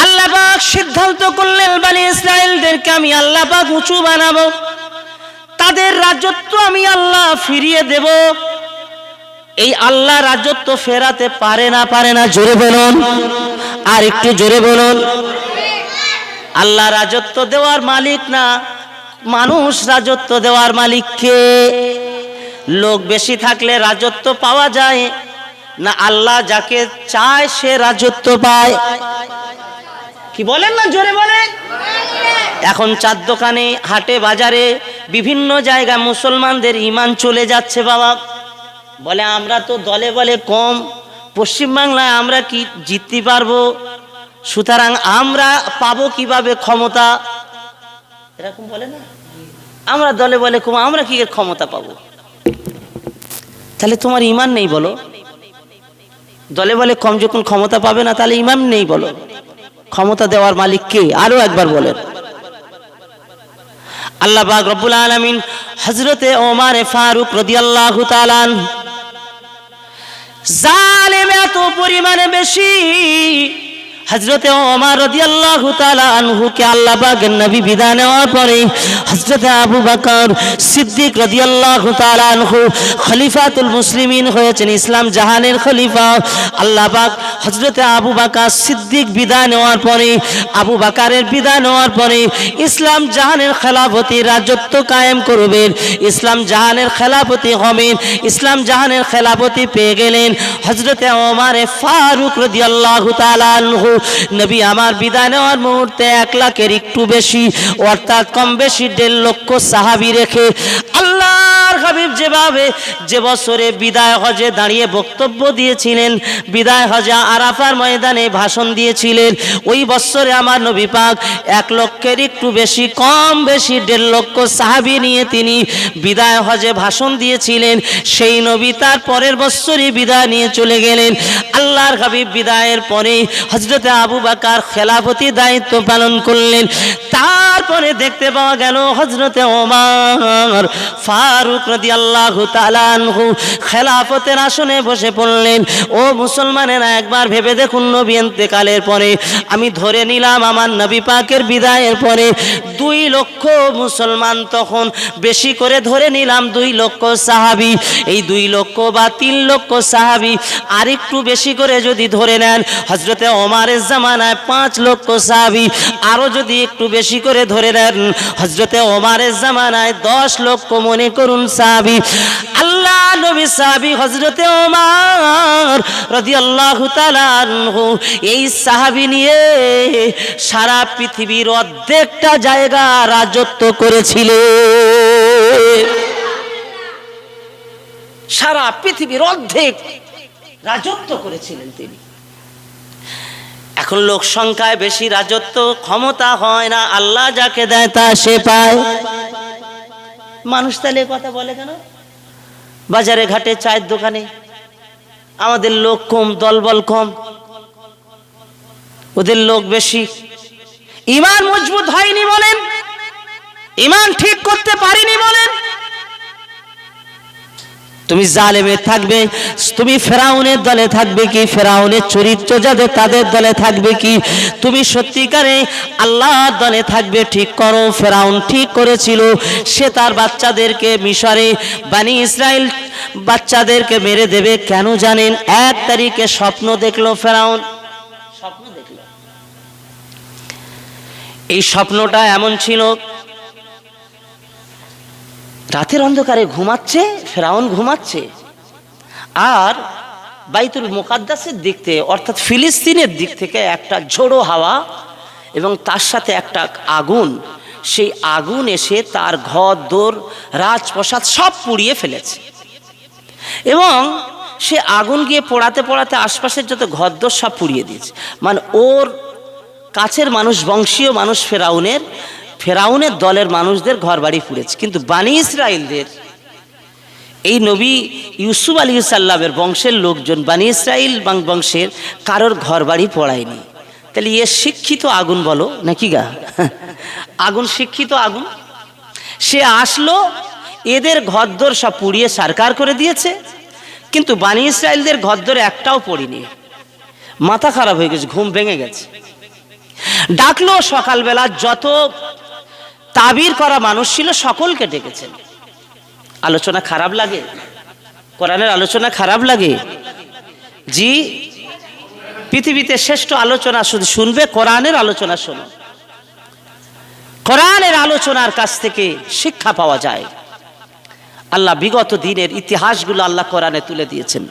আল্লাহ পাক সিদ্ধান্ত করলেন বনি ইসরাইলদেরকে আমি আল্লাহ পাক উঁচু বানাবো, তাদের রাজত্ব আমি আল্লাহ ফিরিয়ে দেব। এই আল্লাহ রাজত্ব ফেরাতে পারে না? জোরে বলুন, আর একটু জোরে বলুন। আল্লাহ রাজত্ব দেওয়ার মালিক না, মানুষ রাজত্ব দেওয়ার মালিক কে? লোক বেশি থাকলে রাজত্ব পাওয়া যায় না, আল্লাহ যাকে চায় সে রাজত্ব পায়? কি বলেন না, জোরে বলেন। এখন চার দোকানে, হাটে, বাজারে, বিভিন্ন জায়গায় মুসলমানদের ঈমান চলে যাচ্ছে বাবা। বলে আমরা তো দলে বলে কম, পশ্চিমবাংলায় আমরা কি জিততে পারবো, সুতরাং আমরা পাবো কিভাবে ক্ষমতা? এরকম বলে না, আমরা দলে বলে কম, আমরা কি ক্ষমতা পাবো? তাহলে তোমার ঈমান নেই বলো। দলে বলে কম যখন ক্ষমতা পাবে না, তাহলে ঈমান নেই বলো। ক্ষমতা দেওয়ার মালিক কে? আরো একবার বলেন। আল্লাহ পাক রব্বুল আলামিন হযরতে ওমর ফারুক রাদিয়াল্লাহু তাআলা জালেম এত পরিমাণে বেশি, হযরতে ওমর রাদিয়াল্লাহু তাআলা আনহুকে আল্লাহ পাকের নবী বিদায় নেওয়ার পরে হযরতে আবু বকর সিদ্দিক রাদিয়াল্লাহু তাআলা আনহু খলিফাতুল মুসলিমিন হয়েছেন, ইসলাম জাহানের খলিফা। আল্লাহ পাক হযরতে আবু বকর সিদ্দিক বিদায় নেওয়ার পরে, আবু বকরের বিদায় নেওয়ার পরে ইসলাম জাহানের খেলাফতি রাজত্ব কায়েম করবেন, ইসলাম জাহানের খেলাফতি হবেন। ইসলাম জাহানের খেলাফতি পেয়ে গেলেন হযরতে ওমর ফারুক রাদিয়াল্লাহু তাআলা আনহু। নবী আমার বিদায় নেওয়ার মুহূর্তে 1 লাখের একটু বেশি, অর্থাৎ কম বেশি 1.5 লক্ষ সাহাবী রেখে আল্লাহর হাবিব যেভাবে যে বছরে বিদায় হজে দাঁড়িয়ে বক্তব্য দিয়েছিলেন, বিদায় হজে আরাফার ময়দানে ভাষণ দিয়েছিলেন, ওই বছরে আমার নবী পাক 1 লক্ষের একটু বেশি, কম বেশি 1.5 লক্ষ সাহাবী নিয়ে তিনি বিদায় হজে ভাষণ দিয়েছিলেন। সেই নবী তার পরের বছরই বিদায় নিয়ে চলে গেলেন। আল্লাহর হাবিব বিদায়ের পরে হযরত আবু বকর খেলাফতি দায়িত্ব পালন করলেন। তারপরে দেখতে পাওয়া গেল হযরতে ওমর ফারুক রাদিয়াল্লাহু তাআলা আনহু খেলাফতের আসনে বসে পড়লেন। ও মুসলমানেরা, একবার ভেবে দেখুন, নবী ইন্তেকালের পরে আমি ধরে নিলাম আমার নবী পাকের বিদায়ের পরে 2 লক্ষ মুসলমান, তখন বেশি করে ধরে নিলাম 2 লক্ষ সাহাবী। এই 2 লক্ষ বা 3 লক্ষ সাহাবী আর একটু বেশি করে যদি ধরে নেন, হযরতে ওমরের জামানায় 5 লক্ষ সাহাবী, আরো যদি একটু বেশি করে ধরে নেন, হযরতে ওমরের জামানায় 10 লক্ষ মনে করুন সাহাবী। আল্লাহ নবী সাহাবী হযরতে ওমর রাদিয়াল্লাহু তাআলা আনহু এই সাহাবী নিয়ে সারা পৃথিবীর অর্ধেকটা জায়গা রাজত্ব করেছিলেন। সারা পৃথিবীর অর্ধেক রাজত্ব করেছিলেন তিনি। এখন লোক সংখ্যায় বেশি, রাজত্ব ক্ষমতা হয় না, আল্লাহ যাকে দেয় তা সে পায়। মানুষ তাহলে কথা বলে কেন? বাজারে ঘাটে, চায়ের দোকানে আমাদের লোক কম, দলবল কম, ওদের লোক বেশি। ঈমান মজবুত হয়নি বলেন, ঈমান ঠিক করতে পারিনি বলেন। তুমি জালেমের থাকবে, তুমি ফেরাউনের দলে থাকবে কি? ফেরাউনের চরিত্র যাদের তাদের দলে থাকবে কি? তুমি সত্যিকারে আল্লাহর দলে থাকবে? ঠিক করো। ফেরাউন ঠিক করেছিল, সে তার বাচ্চাদেরকে মিশরে বনি ইসরাইল বাচ্চাদেরকে মেরে দেবে। কেন জানেন? 1 তারিখে স্বপ্ন দেখলো ফেরাউন, স্বপ্ন দেখলো। এই স্বপ্নটা এমন ছিল, রাতের অন্ধকারে ঘুমাচ্ছে ফেরাউন, ঘুমাচ্ছে, আর বাইতুল মুকাদ্দাসের দিক থেকে অর্থাৎ ফিলিস্তিনের দিক থেকে একটা ঝোড়ো হাওয়া এবং তার সাথে একটা আগুন, সেই আগুন এসে তার ঘর দোর রাজপ্রাসাদ সব পুড়িয়ে ফেলেছে। এবং সে আগুন গিয়ে পোড়াতে পোড়াতে আশপাশের যত ঘরদোর সব পুড়িয়ে দিয়েছে। মানে ওর কাছের মানুষ, বংশীয় মানুষ ফেরাউনের দলের মানুষদের ঘর বাড়ি পুড়েছে, কিন্তু বনি ইসরাইলদের, এই নবী ইউসুফ আলাইহিস সালামের বংশের লোকজন, বনি ইসরাইল বংশের কারোর ঘর বাড়ি পোড়ায়নি। তাহলে এ শিক্ষিত আগুন বলো নাকি গা? আগুন শিক্ষিত আগুন। সে আসলো, এদের ঘরদোর সব পুড়িয়ে সারকার করে দিয়েছে, কিন্তু বানি ইসরায়েলদের ঘরদোরে একটাও পড়িনি। মাথা খারাপ হয়ে গেছে, ঘুম ভেঙে গেছে। ডাকলো সকালবেলা, যত তাবির করা মানুষ ছিল সকলকে ডেকেছেন। আলোচনা খারাপ লাগে? কোরআনের আলোচনা খারাপ লাগে? জি, পৃথিবীতে শ্রেষ্ঠ আলোচনা শুধু শুনবে, কোরআনের আলোচনা শোনো। কোরআনের আলোচনার কাছ থেকে শিক্ষা পাওয়া যায়। আল্লাহ বিগত দিনের ইতিহাসগুলো আল্লাহ কোরআনে তুলে দিয়েছেন।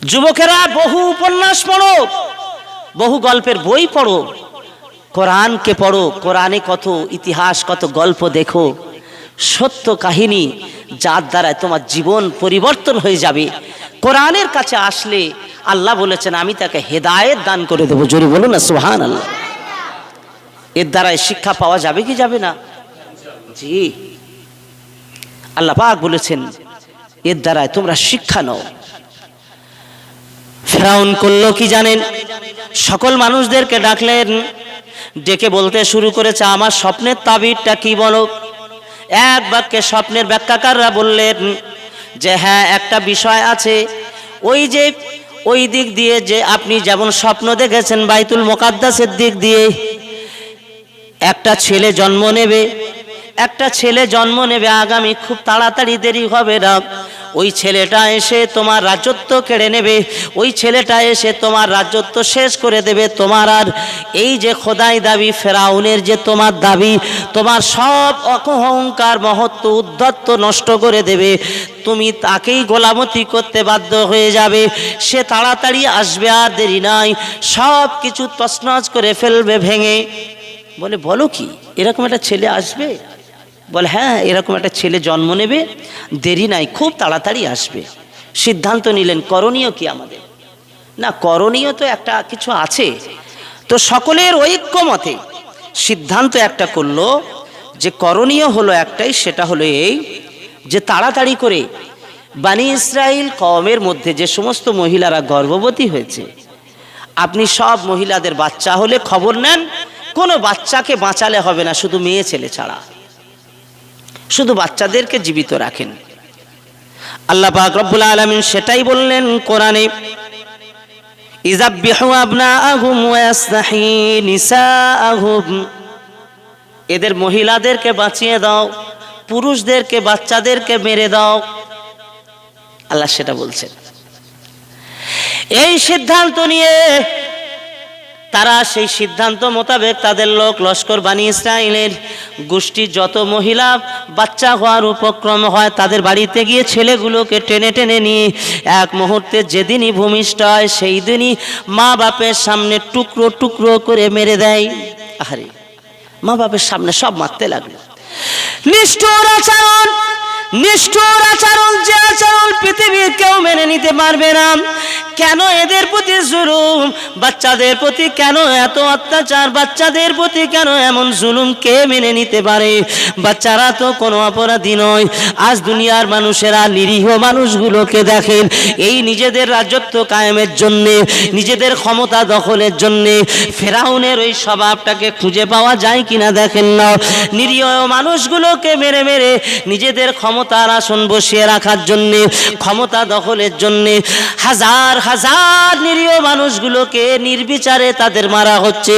যুবকেরা বহু উপন্যাস পড়ো, বহু গল্পের বই পড়ো, কোরআনকে পড়ো। কোরআনে কত ইতিহাস, কত গল্প দেখো, সত্য কাহিনী, যার দ্বারায় তোমার জীবন পরিবর্তন হয়ে যাবে। কোরআনের কাছে আসলে আল্লাহ বলেছেন আমি তাকে হেদায়েত দান করে দেবো। জোরে বলুন না সুবহানাল্লাহ। এর দ্বারাই শিক্ষা পাওয়া যাবে কি যাবে না? জি, আল্লাহ পাক বলেছেন এর দ্বারাই তোমরা শিক্ষা নাও। ফেরাউন করলো কি জানেন? সকল মানুষদেরকে ডাকলেন, ডেকে বলতে শুরু করেছে আমার স্বপ্নের তাবিরটা কি বলো। এক বাক্যে স্বপ্নের ব্যাখ্যাকাররা বললেন যে হ্যাঁ, একটা বিষয় আছে, ওই যে ওই দিক দিয়ে যে আপনি যেমন স্বপ্ন দেখেছেন বাইতুল মুকাদ্দাসের দিক দিয়ে একটা ছেলে জন্ম নেবে, একটা ছেলে জন্ম নেবে আগামী, খুব তাড়াতাড়ি দেরি হবে না। ওই ছেলেটা এসে তোমার রাজত্ব কেড়ে নেবে, ওই ছেলেটা এসে তোমার রাজত্ব শেষ করে দেবে। তোমার আর এই যে খোদাই দাবি, ফেরাউনের যে তোমার দাবি, তোমার সব অহংকার মহত্ব উদ্ধত্ত নষ্ট করে দেবে। তুমি তাকেই গোলামতি করতে বাধ্য হয়ে যাবে। সে তাড়াতাড়ি আসবে, আর দেরি নাই, সব কিছু তছনছ করে ফেলবে ভেঙে। বলে বলো কি, এরকম একটা ছেলে আসবে? বলে হ্যাঁ, এরকম একটা ছেলে জন্ম নেবে, দেরি নাই, খুব তাড়াতাড়ি আসবে। সিদ্ধান্ত নিলেন করণীয় কি আমাদের? না, করণীয় তো একটা কিছু আছে। তো সকলের ঐক্যমতে সিদ্ধান্ত একটা করলো যে করণীয় হলো একটাই, সেটা হলো এই যে তাড়াতাড়ি করে বানি ইসরাইল কওমের মধ্যে যে সমস্ত মহিলারা গর্ভবতী হয়েছে, আপনি সব মহিলাদের বাচ্চা হলে খবর নেন, কোনো বাচ্চাকে বাঁচালে হবে না, শুধু মেয়ে ছেলে ছাড়া, শুধু বাচ্চাদেরকে জীবিত রাখেন। আল্লাহ পাক রব্বুল আলামিন সেটাই বললেন কোরআনে, ইযাববিহু আবনাআহুম ওয়া ইয়াসতাহি নিসাআহুম, এদের মহিলাদেরকে বাঁচিয়ে দাও, পুরুষদেরকে বাচ্চাদেরকে মেরে দাও। আল্লাহ সেটা বলছেন। এই সিদ্ধান্ত নিয়ে তারা সেই সিদ্ধান্ত মোতাবেক তাদের লোক লস্কর বানি ইসরাইলের গোষ্ঠী যত মহিলা বাচ্চা হওয়ার উপক্রম হয় তাদের বাড়িতে গিয়ে ছেলেগুলোকে টেনে টেনে নিয়ে এক মুহূর্তে যেদিনই ভূমিষ্ঠ হয় সেই দিনই মা বাপের সামনে টুকরো টুকরো করে মেরে দেয়। আরে মা বাপের সামনে সব মারতে লাগলো। নিষ্ঠুর আচরণ, নিষ্ঠুর আচরণ, যে আচরণ পৃথিবীর কেউ মেনে নিতে পারবে না। কেন এদের প্রতি জুলুম? বাচ্চাদের প্রতি কেন এত অত্যাচার? বাচ্চাদের প্রতি কেন এমন জুলুম? কে মেনে নিতে পারে? বাচ্চারা তো কোনো অপরাধী নয়। আজ দুনিয়ার মানুষেরা নিরীহ মানুষগুলোকে দেখেন, এই নিজেদের রাজত্ব কায়েমের জন্যে, নিজেদের ক্ষমতা দখলের জন্যে ফেরাউনের ওই স্বভাবটাকে খুঁজে পাওয়া যায় কিনা দেখেন না। নিরীহ মানুষগুলোকে মেরে মেরে নিজেদের ক্ষমতার আসন বসিয়ে রাখার জন্যে, ক্ষমতা দখলের জন্যে হাজার হাজার নিরীহ মানুষগুলোকে নির্বিচারে তাদের মারা হচ্ছে।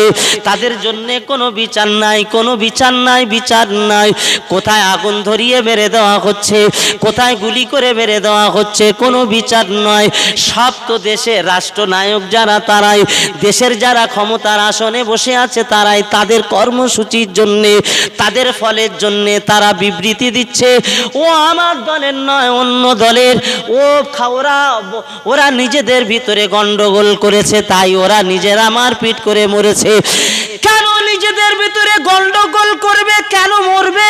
তাদের জন্য কোনো বিচার নাই, কোনো বিচার নাই, বিচার নাই। কোথায় আগুন ধরিয়ে মেরে দেওয়া হচ্ছে, কোথায় গুলি করে মেরে দেওয়া হচ্ছে, কোনো বিচার নয়। সব তো দেশের রাষ্ট্রনায়ক যারা, তারাই দেশের যারা ক্ষমতার আসনে বসে আছে, তারাই তাদের কর্মসূচির জন্যে, তাদের ফলের জন্যে তারা বিবৃতি দিচ্ছে ও আমার দলের নয়, অন্য দলের। ওরা নিজেদের ভিতরে গন্ডগোল করেছে, তাই ওরা নিজেরা মারপিট করে মরেছে। কেন নিজেদের ভিতরে গন্ডগোল করবে? কেন মরবে?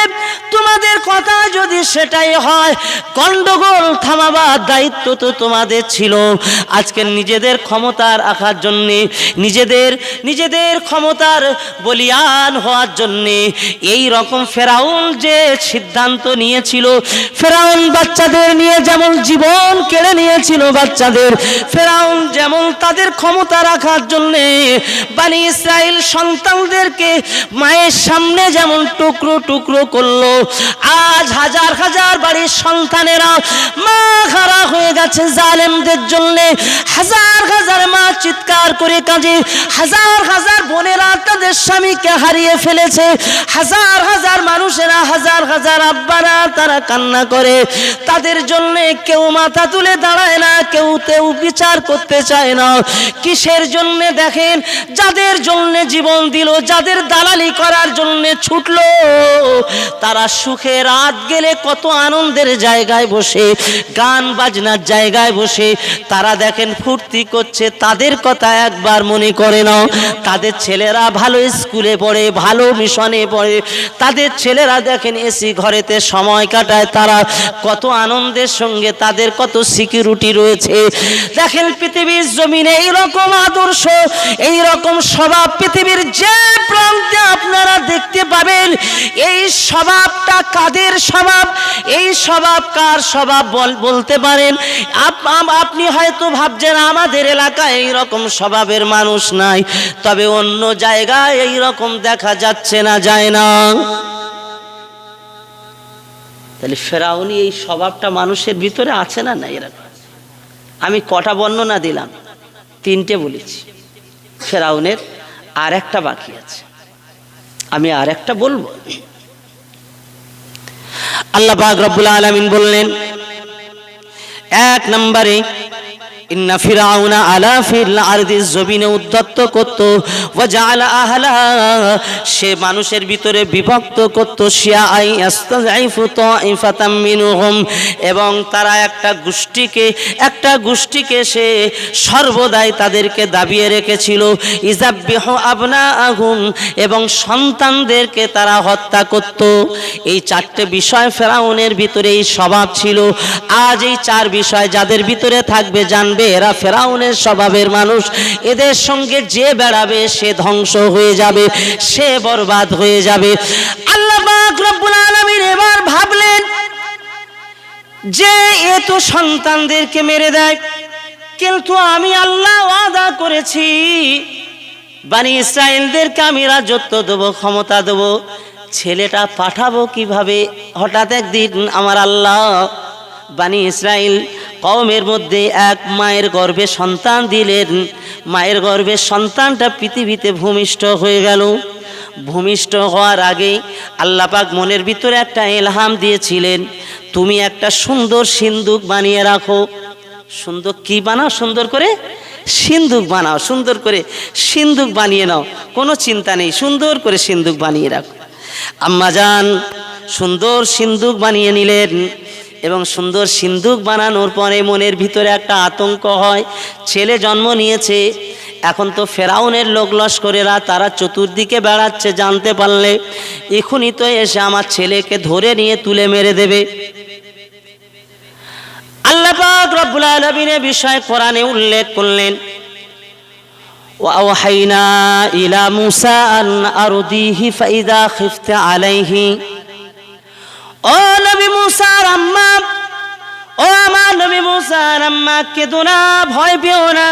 তোমাদের কথা যদি যদি সেটাই হয়, গন্ডগোল থামাবার দায়িত্ব তো তোমাদের ছিল। আজকে নিজেদের ক্ষমতা রাখার জন্যে, নিজেদের ক্ষমতার বলিয়ান হওয়ার জন্যে এই রকম ফেরাউন যে সিদ্ধান্ত নিয়েছিল, ফেরাউন বাচ্চাদের নিয়ে যেমন জীবন কেড়ে নিয়েছিল বাচ্চাদের, ফেরাউন যেমন তাদের ক্ষমতা রাখার জন্যে বনি ইসরাইল সন্তানদেরকে মায়ের সামনে যেমন টুকরো টুকরো করলো, আজ হাজার হাজার বাড়ির সন্তানেরা মা হারা হয়ে গেছে জালেমদের জন্য। হাজার হাজার মা চিৎকার করে কাঁদে, হাজার হাজার বোনেরা তাদের স্বামীকে হারিয়ে ফেলেছে, হাজার হাজার মানুষেরা, হাজার হাজার আব্বারা তারা কান্না করে। তাদের জন্য কেউ মাথা তুলে দাঁড়ায় না, কেউ বিচার করতে চায় না। কিসের জন্য? দেখেন, যাদের জন্য জীবন দিল, যাদের দালালি করার জন্য ছুটলো, তারা সুখে রাত গেলে কত আনন্দের জায়গায় বসে, গান বাজনার জায়গায় বসে তারা দেখেন ফুর্তি করছে। তাদের কথা একবার মনে করে নাও। তাদের ছেলেরা ভালো স্কুলে পড়ে, ভালো মিশনে পড়ে, তাদের ছেলেরা দেখেন এসি ঘরেতে সময় কাটায়, তারা কত আনন্দের সঙ্গে, তাদের কত সিকিউরিটি রয়েছে। দেখেন পৃথিবীর জমিনে এইরকম আদর্শ, এইরকম স্বভাব পৃথিবীর যে প্রান্তে আপনারা দেখতে পাবেন। এই স্বভাবটা কাদের স্বভাব? এই স্বভাব কার স্বভাব বলতে পারেন? আপনি হয়তো ভাবছেন আমাদের এলাকায় এইরকম স্বভাবের মানুষ নাই, তবে অন্য জায়গায় এইরকম দেখা যাচ্ছে না, যায় না। তাহলে ফেরাউনি এই স্বভাবটা মানুষের ভিতরে আছে না? না, এরকম আমি কটা বর্ণনা দিলাম, তিনটে বলেছি। ফেরাউনের আর একটা বাকি আছে, আমি আর একটা বলবো। আল্লাহ পাক রব্বুল আলামিন বললেন, এক নম্বরে ইন্না ফিরাউনা আলা ফিল আরদি, জমিনে উদ্ধত্ত করত, ওয়া জাআলা আহলাহা, সে মানুষের ভিতরে বিভক্ত করত, শিয়াআই ইস্তাযঈফু তাইফাতাম মিনহুম, এবং তারা একটা গোষ্ঠীকে সে সর্বদাই তাদেরকে দাবিয়ে রেখেছিল। ইযাববিহু আবনাআহুম, এবং সন্তানদেরকে তারা হত্যা করত। এই চারটে বিষয় ফেরাউনের ভিতরে এই স্বভাব ছিল। আজ এই চার বিষয় যাদের ভিতরে থাকবে, জানবে এরা ফেরাউনের স্বভাবের মানুষ। এদের সঙ্গে যে বেড়াবে সে ধ্বংস হয়ে যাবে, সে বরবাদ হয়ে যাবে। আল্লাহ পাক রব্বুল আলামিন এবার ভাবলেন যে এ তো সন্তানদেরকে মেরে দেয়, কিন্তু আমি আল্লাহ ওয়াদা করেছি বনি ইসরাইলদেরকে আমি রাজত্ব দেবো, ক্ষমতা দেবো, ছেলেটা পাঠাবো কিভাবে? হঠাৎ একদিন আমার আল্লাহ বনি ইসরাইল কওমের মধ্যে এক মায়ের গর্ভে সন্তান দিলেন। মায়ের গর্ভের সন্তানটা পৃথিবীতে ভূমিষ্ঠ হয়ে গেল। ভূমিষ্ঠ হওয়ার আগে আল্লাহ পাক মনের ভিতরে একটা ইলহাম দিয়েছিলেন, তুমি একটা সুন্দর সিন্দুক বানিয়ে রাখো। সুন্দর কি বানাও? সুন্দর করে সিন্দুক বানাও, সুন্দর করে সিন্দুক বানিয়ে নাও, কোনো চিন্তা নেই, সুন্দর করে সিন্দুক বানিয়ে রাখো। আম্মাজান সুন্দর সিন্দুক বানিয়ে নিলেন, এবং সুন্দর সিন্দুক বানানোর পরে মনের ভিতরে একটা আতঙ্ক হয়, ছেলে জন্ম নিয়েছে। এখন তো ফেরাউনের লোক লস্করেরা তারা চতুর্দিকে বেড়াচ্ছে, জানতে পারলে এখনই তো এসে আমার ছেলেকে ধরে নিয়ে তুলে মেরে দেবে। আল্লাহ পাক রব্বুল আলামিনের বিষয় কোরআনে উল্লেখ করলেন, ওয়াওহাইনা ইলা মুসা আন আরদিহি ফাইদা খিফতা আলাইহি, ও নবী মুসার আম্মা, ও আমার নবী মুসার আম্মা, কেঁদো না, ভয় পেও না,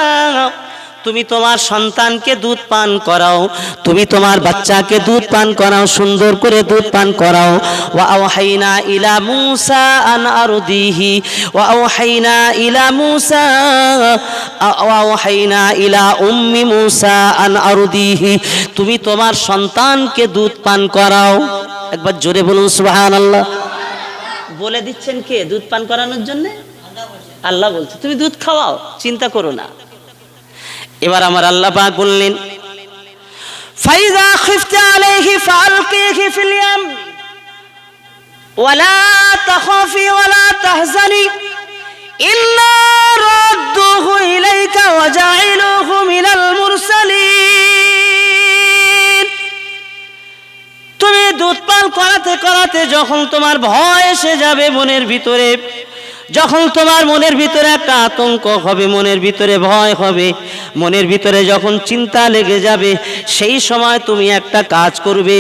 তুমি তোমার সন্তানকে দুধ পান করাও, তুমি তোমার বাচ্চাকে দুধ পান করাও, সুন্দর করে দুধ পান করাও। ওয়া আওহাইনা ইলা মুসা আন আরদিহি, ওয়া আওহাইনা ইলা মুসা, ওয়া আওহাইনা ইলা উম্মি মুসা আন আরদিহি, তুমি তোমার সন্তানকে দুধ পান করাও। একবার জোরে বলুন সুবহানাল্লাহ। বলে দিচ্ছেন কে দুধ পান করানোর জন্য? আল্লাহ বলছে তুমি দুধ খাওয়াও, চিন্তা করো না। এবার আমার আল্লাহ পাক বললেন, ফাইযা খিফতা আলাইহি ফালকিহি ফিল ইয়াম ওয়ালা তাখাফি ওয়ালা তাহজানি ইন্না রাদ্দুহু ইলাইকা ওয়া জাইলুহু মিনাল মুরসালিন। তুমি দুধ পান করাতে করাতে যখন তোমার ভয় এসে যাবে মনের ভিতরে, যখন তোমার মনের ভিতরে একটা আতঙ্ক হবে, মনের ভিতরে ভয় হবে, মনের ভিতরে যখন চিন্তা লেগে যাবে, সেই সময় তুমি একটা কাজ করবে।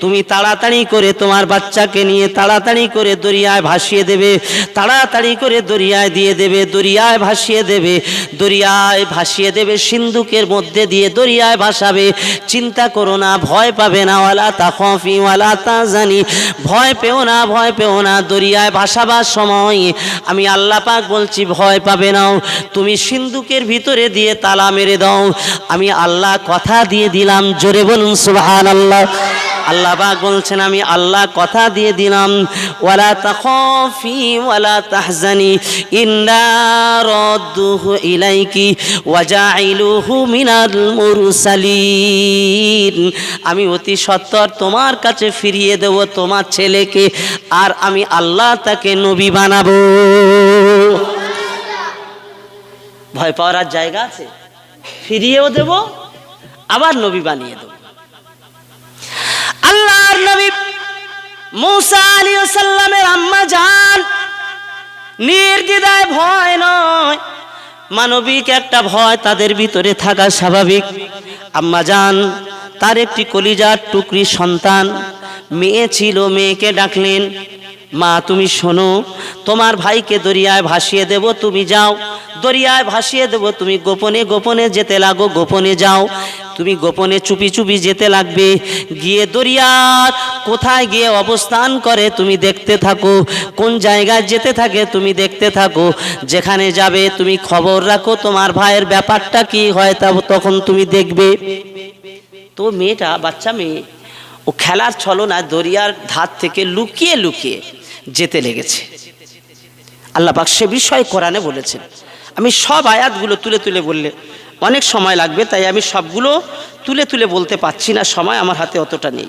তুমি তাড়াতাড়ি করে তোমার বাচ্চাকে নিয়ে তাড়াতাড়ি করে দরিয়ায় ভাসিয়ে দেবে, তাড়াতাড়ি করে দরিয়ায় দিয়ে দেবে, দরিয়ায় ভাসিয়ে দেবে, দরিয়ায় ভাসিয়ে দেবে, সিন্ধুকের মধ্যে দিয়ে দরিয়ায় ভাসাবে। চিন্তা করো না, ভয় পাবে না, ওয়ালা তাখাফি ওয়ালা তাহজানি, ভয় পেও না, ভয় পেও না। দরিয়ায় ভাসাবার সময় আমি আল্লাহ পাক বলছি ভয় পাবে না, তুমি সিন্ধুকের ভিতরে দিয়ে তালা মেরে দাও। আমি আল্লাহ কথা দিয়ে দিলাম, জোরে বলুন সুবহানাল্লাহ। আল্লাহ পাক বলছেন আমি আল্লাহ কথা দিয়ে দিলাম, ওয়ালা তাখাফি ওয়ালা তাহজানি ইন্না রাদ্দুহু ইলাইকি ওয়া জাইলুহু মিনাল মুরসালিন, আমি অতি সত্বর তোমার কাছে ফিরিয়ে দেব তোমার ছেলেকে, আর আমি আল্লাহ তাকে নবী বানাবো। ভয় পাওয়ার আর জায়গা আছে? ফিরিয়েও দেব, আবার নবী বানিয়ে দেব। আল্লাহর নবী মুসা আলাইহিস সালামের আম্মা জান নির্দ্বিধায়, ভয় নয়, মানবিক একটা ভয় তাদের ভিতরে থাকা স্বাভাবিক। আম্মা জান তার একটি কলিজার টুকরি সন্তান মেয়ে ছিল, মেয়েকে ডাকলেন, মা তুমি শোনো, তোমার ভাইকে দরিয়ায় ভাসিয়ে দেব, তুমি যাও, দরিয়ায় ভাসিয়ে দেব, তুমি গোপনে গোপনে যেতে লাগো, গোপনে যাও, তুমি গোপনে চুপি চুপি যেতে লাগবে, গিয়ে দরিয়ার কোথায় গিয়ে অবস্থান করে তুমি দেখতে থাকো, কোন জায়গায় যেতে থাকে তুমি দেখতে থাকো, যেখানে যাবে তুমি খবর রাখো, তোমার ভাইয়ের ব্যাপারটা কি হয় তা তখন তুমি দেখবে। তো মেয়েটা, বাচ্চা মেয়ে, ও খেলার ছলনায় দরিয়ার ধার থেকে লুকিয়ে লুকিয়ে যেতে লেগেছে। আল্লাহ পাক সে বিষয়ে কোরআনে বলেছেন। আমি সব আয়াতগুলো তুলে তুলে বললে অনেক সময় লাগবে, তাই আমি সবগুলো তুলে তুলে বলতে পারছি না, সময় আমার হাতে অতটা নেই।